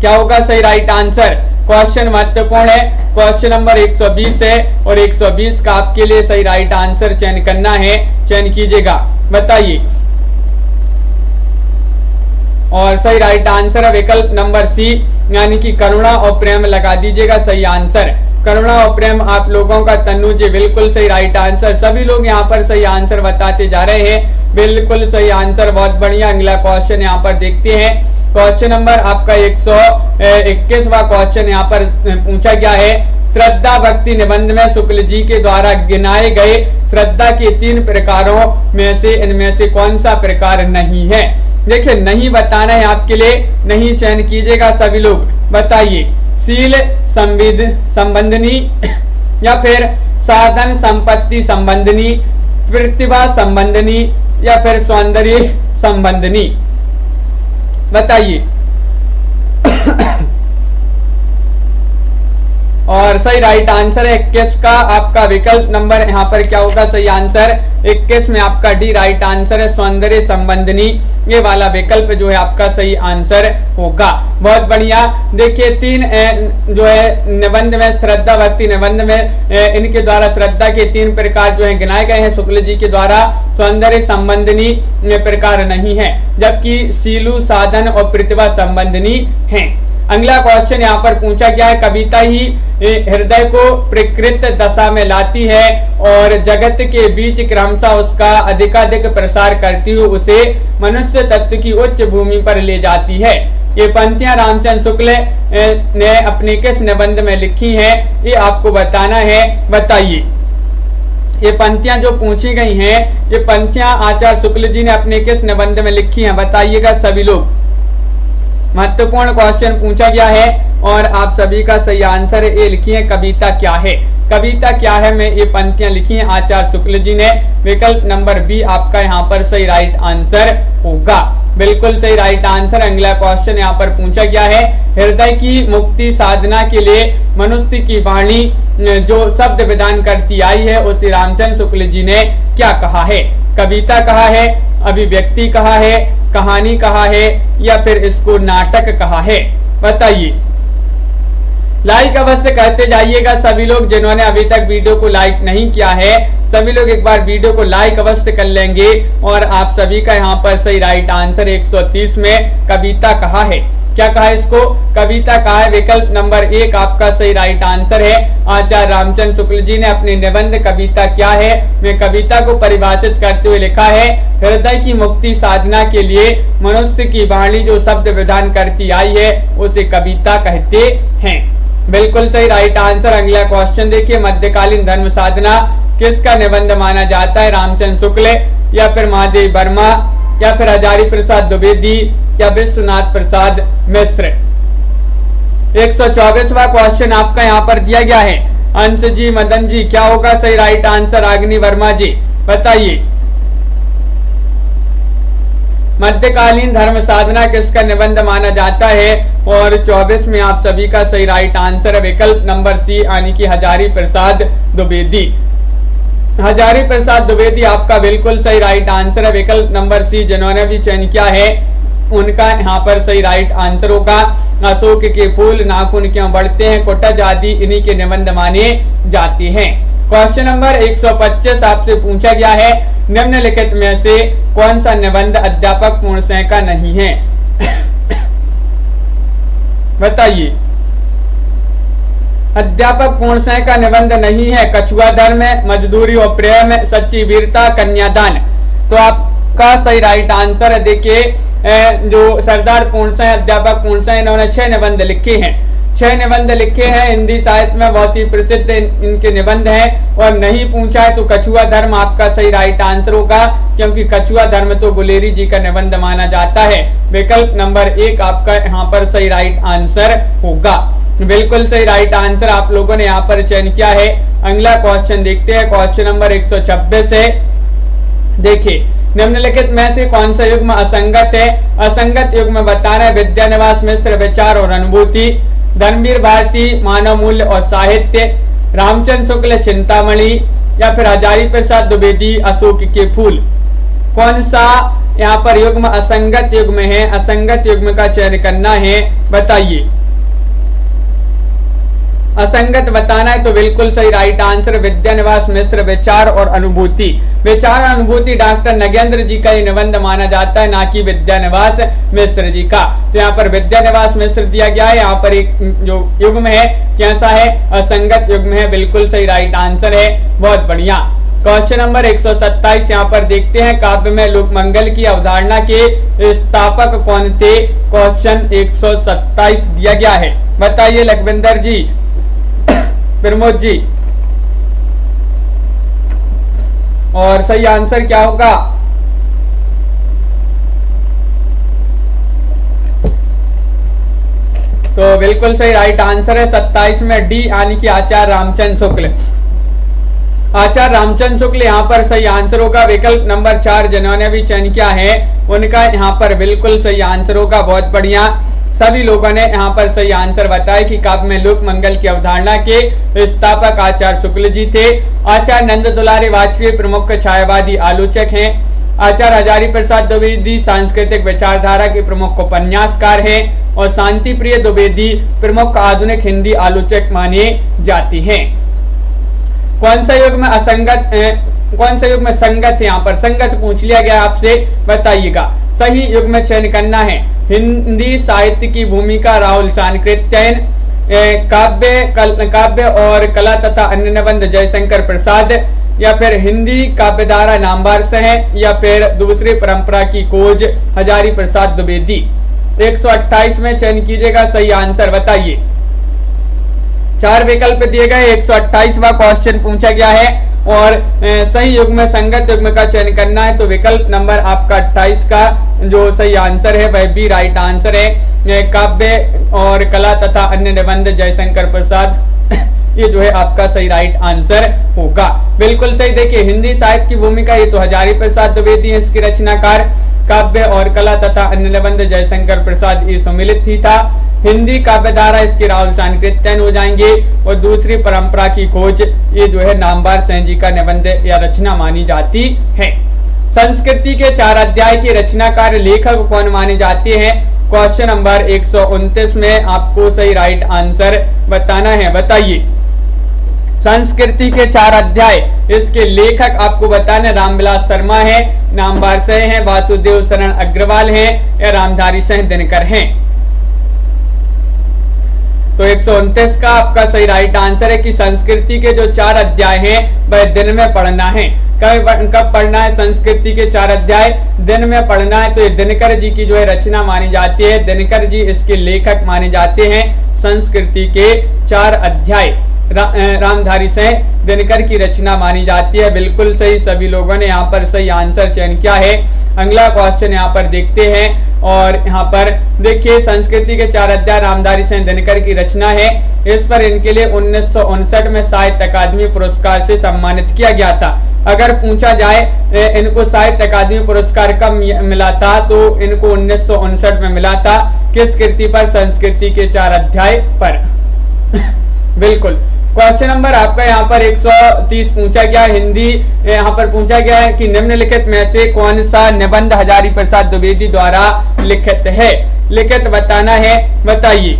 क्या होगा सही राइट आंसर। क्वेश्चन महत्वपूर्ण है, क्वेश्चन नंबर 120 है और 120 का आपके लिए सही राइट आंसर चयन करना है, चयन कीजिएगा, बताइए। और सही राइट आंसर है विकल्प नंबर सी, यानी कि करुणा और प्रेम लगा दीजिएगा सही आंसर। करुणा और प्रेम आप लोगों का। तन्नू जी बिल्कुल सही राइट आंसर। सभी लोग यहाँ पर सही आंसर बताते जा रहे हैं, बिल्कुल सही आंसर, बहुत बढ़िया। अगला क्वेश्चन यहाँ पर देखते हैं। क्वेश्चन नंबर आपका 121वां क्वेश्चन यहाँ पर पूछा गया है। श्रद्धा भक्ति निबंध में शुक्ल जी के द्वारा गिनाए गए श्रद्धा के 3 प्रकारों में से इनमें से कौन सा प्रकार नहीं है? देखिए, नहीं बताना है आपके लिए, नहीं चयन कीजिएगा सभी लोग, बताइए। शील संबंधनी या फिर साधन संपत्ति संबंधनी, प्रतिभा संबंधनी या फिर सौंदर्य संबंधनी, बताइए। और सही राइट आंसर है 21 का आपका विकल्प नंबर यहाँ पर क्या होगा? सही आंसर 21 में आपका डी राइट आंसर है, सौंदर्य संबंधनी। ये वाला विकल्प जो है आपका सही आंसर होगा। बहुत बढ़िया। देखिए, 3 जो है निबंध में, श्रद्धा भक्ति निबंध में इनके द्वारा श्रद्धा के 3 प्रकार जो है गिनाए गए हैं शुक्ल जी के द्वारा। सौंदर्य संबंधनी प्रकार नहीं है, जबकि शीलु, साधन और प्रतिभा संबंधनी है। अगला क्वेश्चन यहाँ पर पूछा गया है। कविता ही हृदय को प्रकृत दशा में लाती है और जगत के बीच क्रमशः उसका अधिकाधिक प्रसार करती हुई उसे मनुष्य तत्व की उच्च भूमि पर ले जाती है। ये पंक्तियां रामचंद्र शुक्ल ने अपने किस निबंध में लिखी हैं? ये आपको बताना है, बताइए। ये पंक्तियां जो पूछी गई हैं, ये पंक्तियां आचार्य शुक्ल जी ने अपने किस निबंध में लिखी हैं? बताइएगा सभी लोग। महत्वपूर्ण क्वेश्चन पूछा गया है और आप सभी का सही आंसर ये लिखिए, कविता क्या है? कविता क्या है में ये पंक्तियां लिखी हैं आचार्य शुक्ल जी ने। विकल्प नंबर बी आपका यहाँ पर सही राइट आंसर होगा, बिल्कुल सही राइट आंसर। अगला क्वेश्चन यहाँ पर पूछा गया है। हृदय की मुक्ति साधना के लिए मनुष्य की वाणी जो शब्द विधान करती आई है, उसे रामचंद्र शुक्ल जी ने क्या कहा है? कविता कहा है, अभिव्यक्ति कहा है, कहानी कहा है या फिर इसको नाटक कहा है? बताइए। लाइक अवश्य करते जाइएगा सभी लोग। जिन्होंने अभी तक वीडियो को लाइक नहीं किया है, सभी लोग एक बार वीडियो को लाइक अवश्य कर लेंगे। और आप सभी का यहाँ पर सही राइट आंसर 130 में कविता कहा है। क्या कहा है इसको? कविता कहा है। विकल्प नंबर 1 आपका सही राइट आंसर है। आचार्य रामचंद्र शुक्ल जी ने अपने निबंध कविता क्या है में कविता को परिभाषित करते हुए लिखा है, हृदय की मुक्ति साधना के लिए मनुष्य की वाणी जो शब्द विधान करती आई है, उसे कविता कहते हैं। बिल्कुल सही राइट आंसर। अगला क्वेश्चन देखिए। मध्यकालीन धर्म साधना किसका निबंध माना जाता है? रामचंद्र शुक्ल या फिर महादेव वर्मा या फिर हजारी प्रसाद द्विवेदी या विश्वनाथ प्रसाद मिश्र? 124वां क्वेश्चन आपका यहाँ पर दिया गया है। अंश जी, मदन जी, क्या होगा सही राइट आंसर? अग्नि वर्मा जी, बताइए। मध्यकालीन धर्म साधना किसका निबंध माना जाता है? और 24 में आप सभी का सही राइट आंसर है विकल्प नंबर सी, यानी कि हजारी प्रसाद द्विवेदी। हजारी प्रसाद द्विवेदी आपका बिल्कुल सही राइट आंसर है, विकल्प नंबर सी। जिन्होंने भी चयन किया है उनका यहाँ पर सही राइट आंसर होगा। अशोक के फूल नाखून क्यों बढ़ते हैं, कुटज आदि इन्हीं के निबंध माने जाते हैं। क्वेश्चन नंबर 125 आपसे पूछा गया है। निम्नलिखित में से कौन सा निबंध अध्यापक पूर्णशः का नहीं है? बताइए। अध्यापक पूर्णशः का निबंध नहीं है। कछुआ धर्म, मजदूरी और प्रेम, सच्ची वीरता, कन्यादान। तो आपका सही राइट आंसर है। देखिए, जो सरदार पूर्णशः, अध्यापक पूर्णशः, इन्होंने 6 निबंध लिखे हैं। 6 निबंध लिखे हैं। हिंदी साहित्य में बहुत ही प्रसिद्ध इनके निबंध हैं। और नहीं पूछा है तो कछुआ धर्म आपका सही राइट आंसर होगा, क्योंकि कछुआ धर्म तो गुलेरी जी का निबंध माना जाता है। विकल्प नंबर 1 आपका यहाँ पर सही राइट आंसर होगा। बिल्कुल सही राइट आंसर आप लोगों ने यहाँ पर चयन किया है। अगला क्वेश्चन देखते हैं। क्वेश्चन नंबर 126 है। देखिए, निम्नलिखित में से कौन सा युग्म असंगत है? असंगत युग्म बताना है। विद्यानिवास मिश्र विचार और अनुभूति, धर्मवीर भारती मानव मूल्य और साहित्य, रामचंद्र शुक्ल चिंतामणि या फिर हजारी प्रसाद द्विवेदी अशोक के फूल। कौन सा यहाँ पर युग्म असंगत युग्म है? असंगत युग्म का चयन करना है, बताइए। असंगत बताना है तो बिल्कुल सही राइट आंसर विद्यानिवास मिश्र विचार और अनुभूति। विचार और अनुभूति डॉक्टर नगेंद्र जी का ये निबंध माना जाता है, ना कि विद्यानिवास मिश्र जी का। तो यहाँ पर विद्यानिवास मिश्र दिया गया है। यहाँ पर एक जो युग्म है कैसा है, असंगत युग्म है, बिल्कुल सही राइट आंसर है, बहुत बढ़िया। क्वेश्चन नंबर 127 यहाँ पर देखते हैं, काव्य में लोकमंगल की अवधारणा के स्थापक कौन थे। क्वेश्चन 127 दिया गया है, बताइए लखविंदर जी, प्रमोद जी, और सही आंसर क्या होगा। तो बिल्कुल सही राइट आंसर है 27 में डी यानी कि आचार्य रामचंद्र शुक्ल। आचार्य रामचंद्र शुक्ल यहाँ पर सही आंसर होगा। विकल्प नंबर 4 जिन्होंने भी चयन किया है उनका यहाँ पर बिल्कुल सही आंसर होगा, बहुत बढ़िया। सभी लोगों ने यहाँ पर सही आंसर बताया कि काव्य में लोक मंगल की अवधारणा के स्थापक आचार्य शुक्ल जी थे। आचार्य नंद दुलारी वाजपेयी प्रमुख छायावादी आलोचक हैं। आचार्य हजारी प्रसाद द्विवेदी सांस्कृतिक विचारधारा के प्रमुख उपन्यासकार हैं और शांति प्रिय द्विवेदी प्रमुख आधुनिक हिंदी आलोचक माने जाती हैं। कौन सा युग में असंगत, कौन सा युग में संगत है, यहाँ पर संगत पूछ लिया गया आपसे, बताइएगा। सही युग में चयन करना है। हिंदी साहित्य की भूमिका राहुल चाणक्यन, काव्य और कला तथा अन्य निबंध जयशंकर प्रसाद, या फिर हिंदी काव्यधारा नामवार से है, या फिर दूसरी परंपरा की खोज हजारी प्रसाद द्विवेदी। 128 में चयन कीजिएगा, सही आंसर बताइए। 4 विकल्प दिए गए, 128वां क्वेश्चन पूछा गया है और सही युग में संगत युग्म का चयन करना है। तो विकल्प नंबर आपका 28 का जो सही आंसर है वह भी राइट आंसर है। काव्य और कला तथा अन्य निबंध जयशंकर प्रसाद ये जो है आपका सही राइट आंसर होगा, बिल्कुल सही। देखिए हिंदी साहित्य की भूमिका ये तो हजारी प्रसाद द्विवेदी है इसके रचनाकार। काव्य और कला तथा अन्य निबंध जयशंकर प्रसाद ये सम्मिलित ही था। हिंदी काव्यधारा इसके राहुल चाणक्यन हो जाएंगे और दूसरी परंपरा की खोज ये जो है नामवार सेन जी का निबंध या रचना मानी जाती है। संस्कृति के 4 अध्याय के रचनाकार लेखक कौन माने जाते हैं। क्वेश्चन नंबर 129 में आपको सही राइट आंसर बताना है, बताइए। संस्कृति के 4 अध्याय इसके लेखक आपको बताना, रामविलास शर्मा है, नामवार से हैं, वासुदेव शरण अग्रवाल हैं या रामधारी सिंह दिनकर हैं। तो 129 का आपका सही राइट आंसर है कि संस्कृति के जो 4 अध्याय हैं वह दिन में पढ़ना है। कब पढ़ना है संस्कृति के 4 अध्याय, दिन में पढ़ना है। तो ये दिनकर जी की जो है रचना मानी जाती है, दिनकर जी इसके लेखक माने जाते हैं। संस्कृति के 4 अध्याय रामधारी सिंह दिनकर की रचना मानी जाती है, बिल्कुल सही। सभी लोगों ने यहाँ पर सही आंसर चयन किया है। अगला क्वेश्चन यहाँ पर देखते हैं और यहाँ पर देखिए संस्कृति के 4 अध्याय रामधारी सिंह दिनकर की रचना है। इस पर इनके लिए 1959 में साहित्य अकादमी पुरस्कार से सम्मानित किया गया था। अगर पूछा जाए इनको साहित्य अकादमी पुरस्कार कब मिला था तो इनको 1959 में मिला था। किस कृति पर, संस्कृति के 4 अध्याय पर बिल्कुल। क्वेश्चन नंबर आपका यहाँ पर 130 पूछा गया, हिंदी यहाँ पर पूछा गया है कि निम्नलिखित में से कौन सा निबंध हजारी प्रसाद द्विवेदी द्वारा लिखित है। लिखित बताना है, बताइए।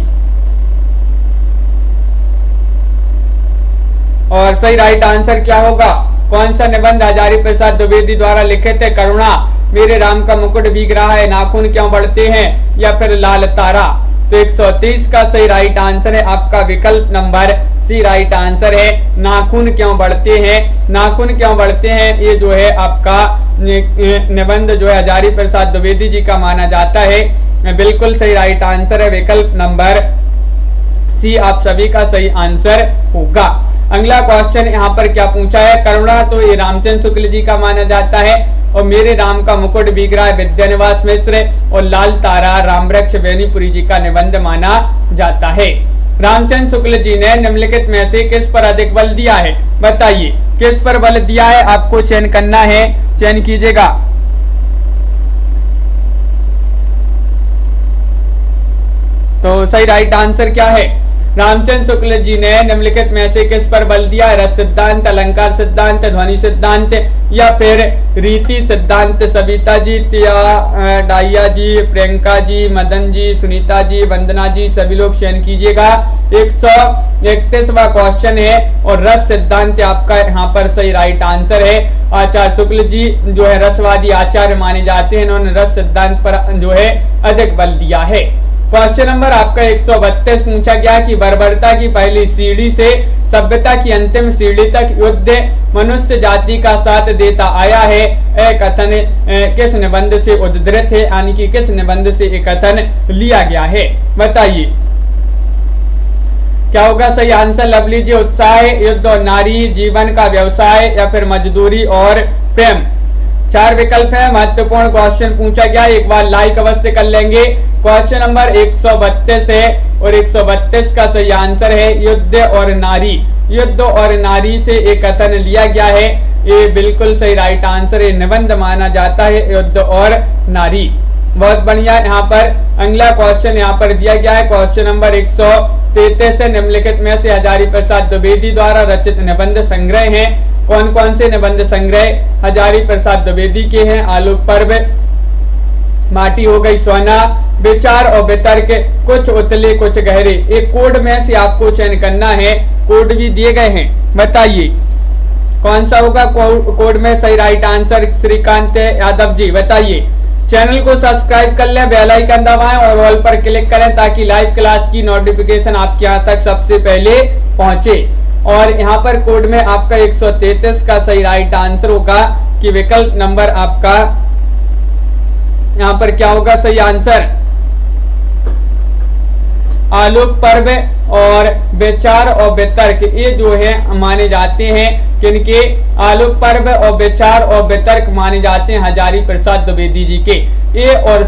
और सही राइट आंसर क्या होगा, कौन सा निबंध हजारी प्रसाद द्विवेदी द्वारा लिखित है। करुणा, मेरे राम का मुकुट भीग रहा है, नाखून क्यों बढ़ते हैं, या फिर लाल तारा। तो 130 का सही राइट आंसर है आपका विकल्प नंबर सी राइट आंसर है, नाखून क्यों बढ़ते हैं। नाखून क्यों बढ़ते हैं ये जो है आपका निबंध जो है हजारी प्रसाद द्विवेदी जी का माना जाता है, बिल्कुल सही राइट आंसर है विकल्प नंबर सी आप सभी का सही आंसर होगा। अगला क्वेश्चन यहाँ पर क्या पूछा है, करुणा तो ये रामचंद्र शुक्ल जी का माना जाता है और मेरे राम का मुकुट भीग रहा है विद्यानिवास मिश्र और लाल तारा रामवृक्ष बेनीपुरी जी का निबंध माना जाता है। रामचंद्र शुक्ल जी ने निम्नलिखित में से किस पर अधिक बल दिया है, बताइए किस पर बल दिया है, आपको चयन करना है, चयन कीजिएगा। तो सही राइट आंसर क्या है, रामचंद्र शुक्ल जी ने निम्नलिखित में से किस पर बल दिया? रस सिद्धांत, अलंकार सिद्धांत, ध्वनि सिद्धांत या फिर रीति सिद्धांत। सविता जी, डाइया जी, प्रियंका जी, मदन जी, सुनीता जी, वंदना जी, सभी लोग शेयर कीजिएगा। 131वां क्वेश्चन है और रस सिद्धांत आपका यहाँ पर सही राइट आंसर है। आचार्य शुक्ल जी जो है रसवादी आचार्य माने जाते हैं, इन्होंने रस सिद्धांत पर जो है अधिक बल दिया है। क्वेश्चन नंबर आपका 132 पूछा गया कि बर्बरता की पहली सीढ़ी से सभ्यता की अंतिम सीढ़ी तक युद्ध मनुष्य जाति का साथ देता आया है। एक कथन किस निबंध से उद्धृत है, यानी कि किस निबंध से एक कथन लिया गया है, बताइए क्या होगा सही आंसर। लवली जी, उत्साह, युद्ध और नारी, जीवन का व्यवसाय या फिर मजदूरी और प्रेम। 4 विकल्प है। महत्वपूर्ण क्वेश्चन पूछा गया, एक बार लाइक अवश्य कर लेंगे। क्वेश्चन नंबर 132 है और 132 का सही आंसर है युद्ध और नारी। युद्ध और नारी से एक कथन लिया गया है, ये बिल्कुल सही राइट आंसर है, निबंध माना जाता है युद्ध और नारी। बहुत बढ़िया। यहाँ पर अगला क्वेश्चन यहाँ पर दिया गया है, क्वेश्चन नंबर 133 से निम्नलिखित में से हजारी प्रसाद द्विवेदी द्वारा रचित निबंध संग्रह हैं। कौन कौन से निबंध संग्रह हजारी प्रसाद द्विवेदी के हैं? आलोक पर्व, माटी हो गई सोना, विचार और वितर्क, कुछ उतले कुछ गहरे। एक कोड में से आपको चयन करना है, कोड भी दिए गए हैं, बताइए कौन सा होगा कोड में सही राइट आंसर। श्रीकांत यादव जी बताइए। चैनल को सब्सक्राइब कर लें, बेल आइकन दबाएं और ऑल पर क्लिक करें ताकि लाइव क्लास की नोटिफिकेशन आपके यहाँ तक सबसे पहले पहुंचे। और यहाँ पर कोड में आपका 133 का सही राइट आंसर होगा कि विकल्प नंबर आपका यहाँ पर क्या होगा सही आंसर, आलोक पर्व और विचार और वितर्क, ये जो है माने जाते हैं किनके? आलोक पर्व और विचार और वितर्क माने जाते हैं हजारी प्रसाद द्विवेदी जी के। ए और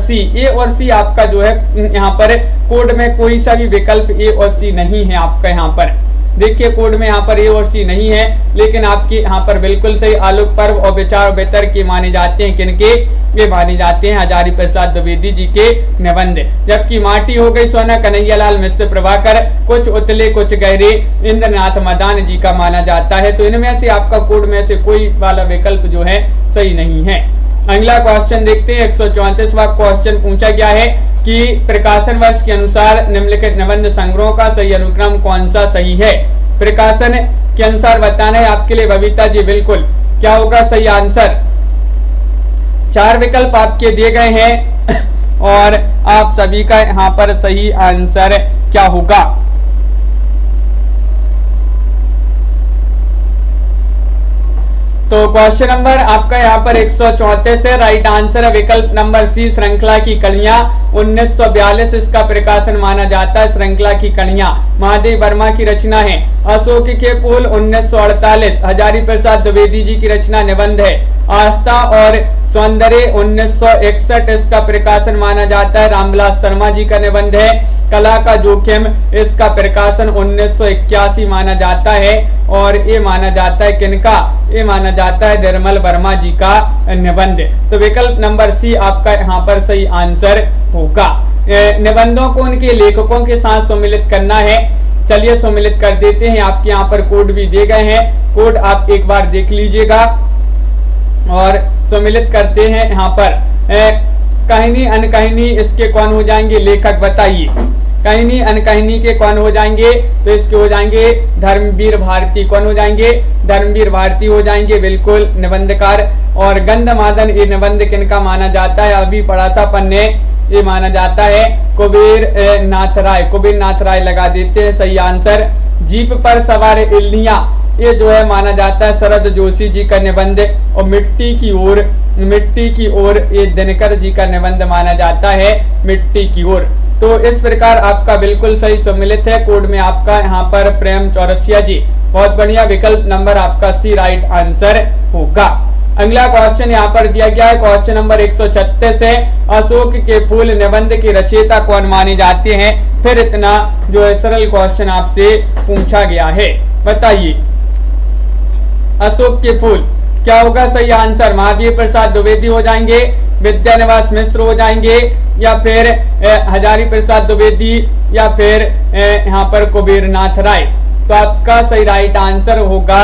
सी आपका जो है यहाँ पर कोड में कोई सा भी विकल्प ए और सी नहीं है आपका। यहाँ पर देखिए कोड में यहाँ पर ए और सी नहीं है, लेकिन आपके यहाँ पर बिल्कुल सही आलोक पर्व और विचार और वितर्क के माने जाते हैं किनके? ये माने जाते हैं हजारी प्रसाद द्विवेदी जी के निबंध। जबकि माटी हो गई सोना कन्हैयालाल मिश्र प्रभाकर, कुछ उतले कुछ गहरे इंद्रनाथ मदान जी का माना जाता है। तो इनमें से आपका कोड में से कोई वाला विकल्प जो है सही नहीं है। अगला क्वेश्चन देखते हैं। 134वां क्वेश्चन पूछा गया है कि प्रकाशन वर्ष के अनुसार निम्नलिखित निबंध संग्रहों का सही अनुक्रम कौन सा सही है? प्रकाशन के अनुसार बताना है आपके लिए बबीता जी। बिल्कुल, क्या होगा सही आंसर? 4 विकल्प आपके दिए गए हैं और आप सभी का यहाँ पर सही आंसर क्या होगा? तो क्वेश्चन नंबर आपका यहाँ पर 134 है, राइट आंसर है विकल्प नंबर सी, श्रृंखला की कड़ियां। 1942 इसका प्रकाशन माना जाता है। श्रृंखला की कड़ियां महादेव वर्मा की रचना है। अशोक के फूल 1948 हजारी प्रसाद द्विवेदी जी की रचना निबंध है। आस्था और सौंदर्य 1961 इसका प्रकाशन माना जाता है, रामविलास शर्मा जी का निबंध है। कला का जोखिम इसका प्रकाशन 1981 माना जाता है और ये माना जाता है किनका? ये माना जाता है निर्मल वर्मा जी का निबंध। तो विकल्प नंबर सी आपका यहाँ पर सही आंसर होगा। निबंधों को उनके लेखकों के साथ सम्मिलित करना है। चलिए सम्मिलित कर देते हैं। आपके यहाँ पर कोड भी दिए गए हैं, कोड आप एक बार देख लीजिएगा और सम्मिलित करते हैं। यहाँ पर कहानी अनकहानी इसके कौन हो जाएंगे? लेखक बताइए। कहानी अनकहानी के कौन हो जाएंगे? तो इसके हो जाएंगे धर्मवीर भारती। कौन हो जाएंगे? धर्मवीर भारती हो जाएंगे, बिल्कुल निबंधकार। और गंधमादन ये निबंध किनका माना जाता है? अभी पढ़ा था पन्ने, ये माना जाता है कुबेर नाथ राय। कुबेर नाथ राय लगा देते हैं सही आंसर। जीप पर सवार इल्लियां ये जो है माना जाता है शरद जोशी जी का निबंध। और मिट्टी की ओर ये दिनकर जी का निबंध माना जाता है, मिट्टी की ओर। तो इस प्रकार आपका बिल्कुल सही सम्मिलित है। कोड में आपका यहाँ पर प्रेम चौरसिया जी। बहुत बढ़िया, विकल्प नंबर आपका सी राइट आंसर होगा। अगला क्वेश्चन यहाँ पर दिया गया है, क्वेश्चन नंबर 136 है। अशोक के फूल निबंध के रचयिता कौन माने जाते हैं? फिर इतना जो है सरल क्वेश्चन आपसे पूछा गया है, बताइए। अशोक के फूल क्या होगा सही आंसर? महावीर प्रसाद द्विवेदी हो जाएंगे, विद्यानिवास मिश्र हो जाएंगे, या फिर हजारी प्रसाद द्विवेदी, या फिर यहाँ पर कुबेरनाथ राय। तो आपका सही राइट आंसर होगा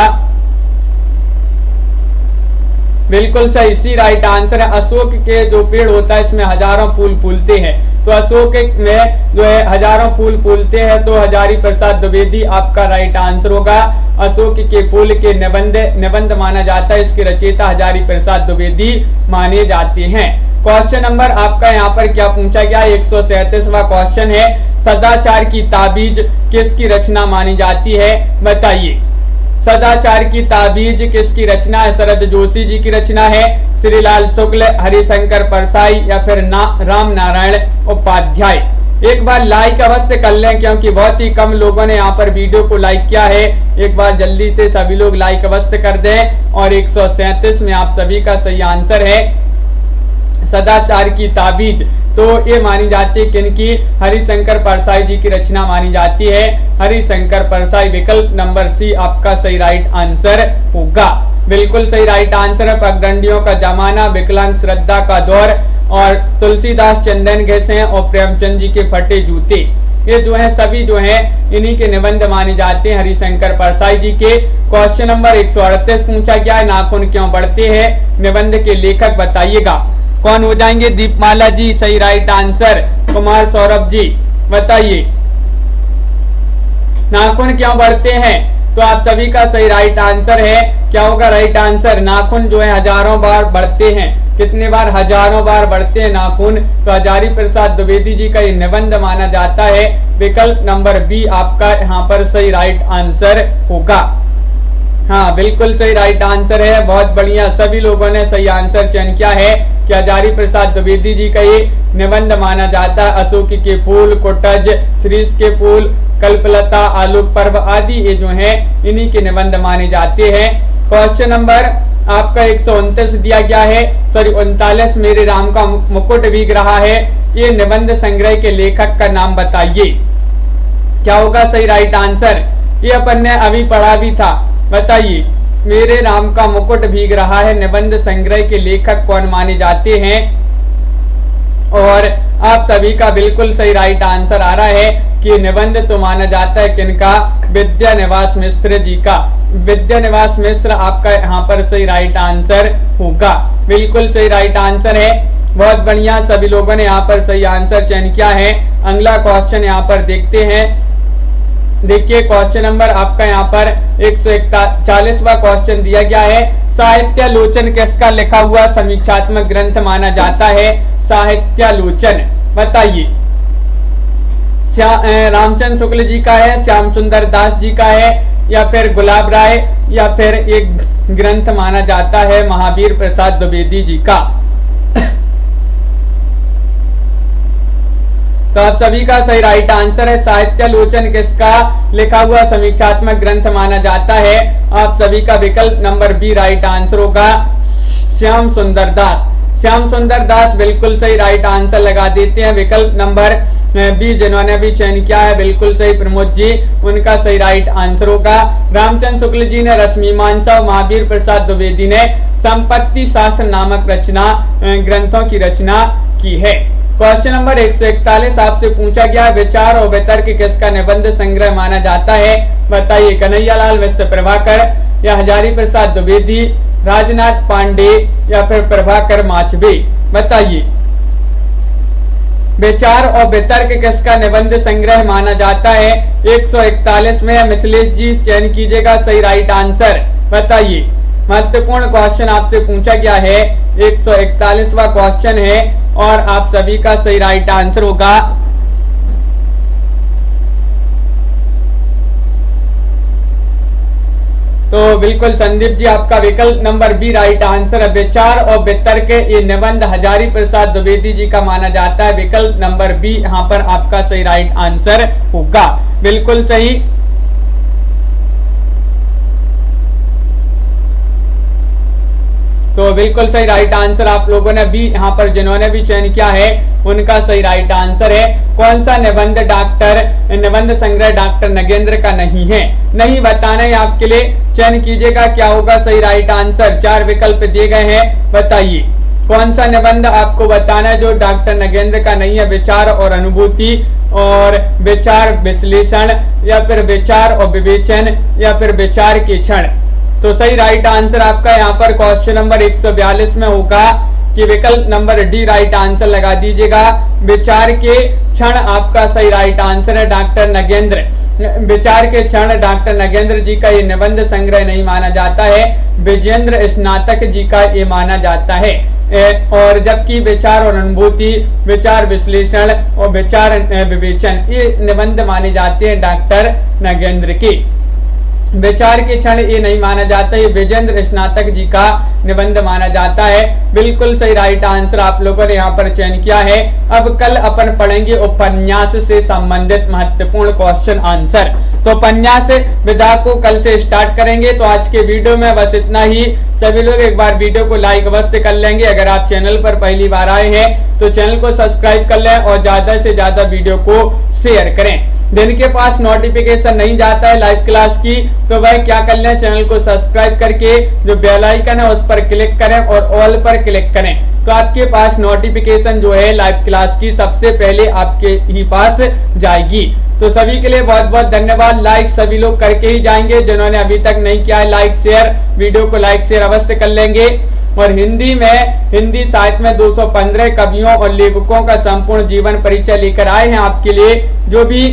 बिल्कुल सही, इसी राइट आंसर है। अशोक के जो पेड़ होता है इसमें हजारों फूल फूलते हैं, तो अशोक में जो है हजारों फूल फूलते हैं, तो हजारी प्रसाद द्विवेदी आपका राइट आंसर होगा। अशोक के फूल के निबंध माना जाता है, इसके रचयिता हजारी प्रसाद द्विवेदी माने जाते हैं। क्वेश्चन नंबर आपका यहाँ पर क्या पूछा गया? 137वां क्वेश्चन है, सदाचार की ताबीज किसकी रचना मानी जाती है? बताइए। सदाचार की ताबीज किसकी रचना है? शरद जोशी जी की रचना है, श्रीलाल शुक्ल, हरिशंकर परसाई, या फिर राम नारायण उपाध्याय। एक बार लाइक अवश्य कर लें, क्योंकि बहुत ही कम लोगों ने यहाँ पर वीडियो को लाइक किया है। एक बार जल्दी से सभी लोग लाइक अवश्य कर दें। और 137 में आप सभी का सही आंसर है सदाचार की ताबीज। तो ये मानी जाती है किनकी? हरिशंकर परसाई जी की रचना मानी जाती है, हरिशंकर परसाई। विकल्प नंबर सी आपका सही राइट आंसर होगा। बिल्कुल सही राइट आंसर है। पगडंडियों का जमाना, विकलांग श्रद्धा का दौर, और तुलसीदास चंदन घसे, और प्रेमचंद जी के फटे जूते, ये जो है सभी जो है इन्हीं के निबंध माने जाते हैं, हरिशंकर परसाई जी के। क्वेश्चन नंबर 138 पूछा गया है, नाखून क्यों बढ़ते हैं? निबंध के लेखक बताइएगा। कौन हो जाएंगे? दीपमाला जी सही राइट आंसर। कुमार सौरभ जी बताइए, नाखून क्यों बढ़ते हैं? तो आप सभी का सही राइट आंसर है, क्या होगा राइट आंसर? नाखून जो है हजारों बार बढ़ते हैं। कितने बार? हजारों बार बढ़ते हैं नाखून। तो हजारी प्रसाद द्विवेदी जी का ये निबंध माना जाता है। विकल्प नंबर बी आपका यहाँ पर सही राइट आंसर होगा। हाँ बिल्कुल सही राइट आंसर है, बहुत बढ़िया, सभी लोगों ने सही आंसर चयन किया है कि हजारी प्रसाद द्विवेदी जी का ये निबंध माना जाता है। अशोक के फूल, कुटज, शीरीष के फूल, कल्पलता, आलोक पर्व आदि ये जो है इन्हीं के निबंध माने जाते हैं। क्वेश्चन नंबर आपका 129 दिया गया है, सॉरी 39, मेरे राम का मुकुट भीग रहा है, ये निबंध संग्रह के लेखक का नाम बताइए। क्या होगा सही राइट आंसर? ये अपन ने अभी पढ़ा भी था, बताइए। मेरे राम का मुकुट भीग रहा है निबंध संग्रह के लेखक कौन माने जाते हैं? और आप सभी का बिल्कुल सही राइट आंसर आ रहा है कि निबंध तो माना जाता है किनका? विद्यानिवास मिश्र जी का। विद्यानिवास मिश्र आपका यहाँ पर सही राइट आंसर होगा। बिल्कुल सही राइट आंसर है, बहुत बढ़िया, सभी लोगों ने यहाँ पर सही आंसर चयन किया है। अगला क्वेश्चन यहाँ पर देखते हैं। देखिए क्वेश्चन नंबर आपका यहाँ पर 141वां क्वेश्चन दिया गया है, साहित्यालोचन किसका लिखा हुआ समीक्षात्मक ग्रंथ माना जाता है? साहित्यालोचन बताइए। रामचंद्र शुक्ल जी का है, श्याम सुंदर दास जी का है, या फिर गुलाब राय, या फिर एक ग्रंथ माना जाता है महावीर प्रसाद द्विवेदी जी का। तो आप सभी का सही राइट आंसर है, साहित्यालोचन किसका लिखा हुआ समीक्षात्मक ग्रंथ माना जाता है? आप सभी का विकल्प नंबर बी राइट आंसर होगा, श्याम सुंदर दास। श्याम सुंदर दास बिल्कुल सही राइट आंसर लगा देते हैं। विकल्प नंबर बी जिन्होंने भी चयन किया है बिल्कुल सही, प्रमोद जी, उनका सही राइट आंसर होगा। रामचंद्र शुक्ल जी ने रश्मिमांसा, महावीर प्रसाद द्विवेदी ने संपत्ति शास्त्र नामक रचना ग्रंथों की रचना की है। क्वेश्चन नंबर 141 आपसे पूछा गया, विचार और वितर्क किसका निबंध संग्रह माना जाता है? बताइए। कन्हैयालाल मिश्र प्रभाकर, या हजारी प्रसाद द्विवेदी, राजनाथ पांडे, या फिर प्रभाकर माचबे, बताइए। विचार और वितर्क किसका निबंध संग्रह माना जाता है? 141 में मिथिलेश जी चयन कीजिएगा सही राइट आंसर, बताइए। महत्वपूर्ण क्वेश्चन आपसे पूछा गया है, 141वां क्वेश्चन है, और आप सभी का सही राइट आंसर होगा तो बिल्कुल संदीप जी आपका विकल्प नंबर बी राइट आंसर है। विचार और वितर्क ये निबंध हजारी प्रसाद द्विवेदी जी का माना जाता है। विकल्प नंबर बी यहाँ पर आपका सही राइट आंसर होगा, बिल्कुल सही। तो बिल्कुल सही राइट आंसर आप लोगों ने भी यहाँ पर जिन्होंने भी चयन किया है उनका सही राइट आंसर है। कौन सा निबंध संग्रह डॉक्टर नगेंद्र का नहीं है? नहीं बताना है आपके लिए, चयन कीजिएगा क्या होगा सही राइट आंसर। 4 विकल्प दिए गए हैं, बताइए कौन सा निबंध आपको बताना है जो डॉक्टर नगेंद्र का नहीं है? विचार और अनुभूति, और विचार विश्लेषण, या फिर विचार और विवेचन, या फिर विचार के क्षण। तो सही राइट आंसर आपका यहाँ पर क्वेश्चन नंबर 142 में होगा कि विकल्प नंबर डी राइट आंसर लगा दीजिएगा। विचार के क्षण आपका सही राइट आंसर है। डॉक्टर नगेंद्र विचार के क्षण डॉक्टर नगेंद्र जी का ये निबंध संग्रह नहीं माना जाता है, विजेंद्र स्नातक जी का ये माना जाता है। और जबकि विचार और अनुभूति, विचार विश्लेषण और विचार विवेचन ये निबंध माने जाते हैं डॉक्टर नगेंद्र के। विचार के क्षण ये नहीं माना जाता, ये विजेंद्र स्नातक जी का निबंध माना जाता है। बिल्कुल सही राइट आंसर आप लोगों ने यहाँ पर चयन किया है। अब कल अपन पढ़ेंगे उपन्यास से संबंधित महत्वपूर्ण क्वेश्चन आंसर। तो उपन्यास विधा को कल से स्टार्ट करेंगे। तो आज के वीडियो में बस इतना ही। सभी लोग एक बार वीडियो को लाइक अवश्य कर लेंगे। अगर आप चैनल पर पहली बार आए हैं तो चैनल को सब्सक्राइब कर लें और ज्यादा से ज्यादा वीडियो को शेयर करें। जिनके पास नोटिफिकेशन नहीं जाता है लाइव क्लास की तो वह क्या कर लें, चैनल को सब्सक्राइब करके जो बेल आइकन है उस पर क्लिक करें और ऑल पर क्लिक करें, तो आपके पास नोटिफिकेशन जो है लाइव क्लास की सबसे पहले आपके ही पास जाएगी। तो सभी के लिए बहुत बहुत धन्यवाद। लाइक सभी लोग करके ही जाएंगे, जिन्होंने अभी तक नहीं किया है लाइक शेयर, वीडियो को लाइक शेयर अवश्य कर लेंगे। और हिंदी साहित्य में 215 कवियों और लेखकों का संपूर्ण जीवन परिचय लेकर आए हैं आपके लिए। जो भी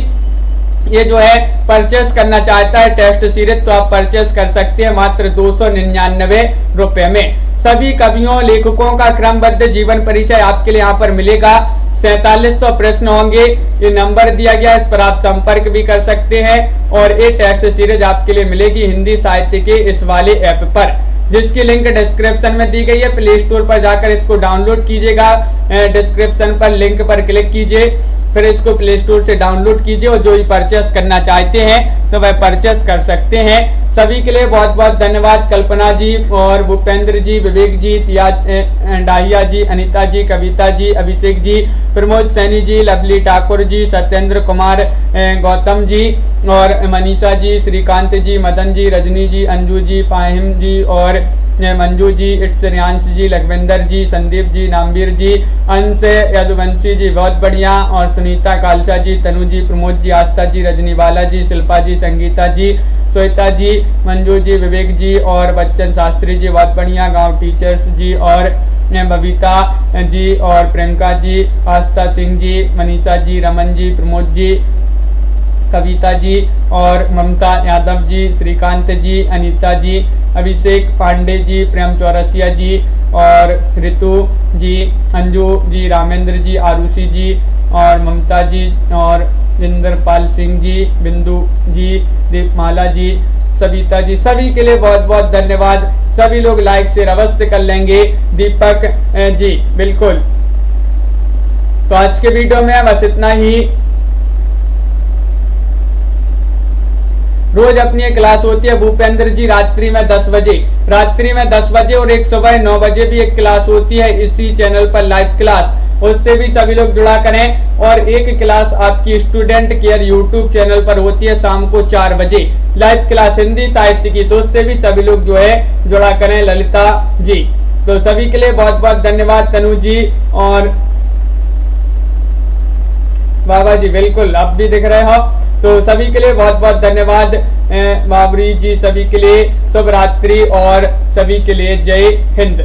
ये जो है परचेस करना चाहता है टेस्ट सीरीज तो आप परचेस कर सकते हैं मात्र 299 रुपए में। सभी कवियों लेखकों का क्रमबद्ध जीवन परिचय आपके लिए यहाँ पर मिलेगा। 4700 प्रश्न होंगे, ये नंबर दिया गया, इस पर आप संपर्क भी कर सकते हैं। और ये टेस्ट सीरीज आपके लिए मिलेगी हिंदी साहित्य के इस वाले ऐप पर, जिसकी लिंक डिस्क्रिप्शन में दी गई है। प्ले स्टोर पर जाकर इसको डाउनलोड कीजिएगा, डिस्क्रिप्शन पर लिंक पर क्लिक कीजिए, फिर इसको प्ले स्टोर से डाउनलोड कीजिए और जो भी परचेस करना चाहते हैं तो वह परचेस कर सकते हैं। सभी के लिए बहुत बहुत धन्यवाद। कल्पना जी और भूपेंद्र जी, विवेक जी, डाहिया जी, अनीता जी, कविता जी, अभिषेक जी, प्रमोद सैनी जी, लवली ठाकुर जी, सत्येंद्र कुमार, गौतम जी और मनीषा जी, श्रीकांत जी, मदन जी, रजनी जी, अंजू जी, पाहिम जी और मंजू जी, इट्सरियांश जी, लखविंदर जी, संदीप जी, नामवीर जी, अंश यदुवंशी जी, बहुत बढ़िया, और सुनीता कालसा जी, तनु जी, प्रमोद जी, आस्था जी, रजनी बाला जी, शिल्पा जी, संगीता जी, श्वेता जी, मंजू जी, विवेक जी और बच्चन शास्त्री जी, बहुत बढ़िया, गांव टीचर्स जी और बबीता जी और प्रियंका जी, आस्था सिंह जी, मनीषा जी, रमन जी, प्रमोद जी, कविता जी और ममता यादव जी, श्रीकांत जी, अनीता जी, अभिषेक पांडे जी, प्रेम चौरसिया जी और ऋतु जी, अंजू जी, रामेंद्र जी, आरुषि जी और ममता जी और इंद्रपाल सिंह जी, बिंदु जी, दीपमाला जी, सविता जी, सभी के लिए बहुत बहुत धन्यवाद। सभी लोग लाइक शेयर अवश्य कर लेंगे। दीपक जी बिल्कुल। तो आज के वीडियो में बस इतना ही। रोज अपनी एक क्लास होती है भूपेंद्र जी रात्रि में 10 बजे और एक सुबह 9 बजे भी एक क्लास होती है इसी चैनल पर लाइव क्लास, उससे भी सभी लोग जुड़ा करें। और एक क्लास आपकी स्टूडेंट केयर यूट्यूब चैनल पर होती है शाम को 4 बजे लाइव क्लास हिंदी साहित्य की, तो उससे भी सभी लोग जो है जुड़ा करें। ललिता जी, तो सभी के लिए बहुत बहुत धन्यवाद। तनु जी और बाबा जी बिल्कुल आप भी दिख रहे हो, तो सभी के लिए बहुत बहुत धन्यवाद। बाबरी जी, सभी के लिए शुभ रात्रि और सभी के लिए जय हिंद।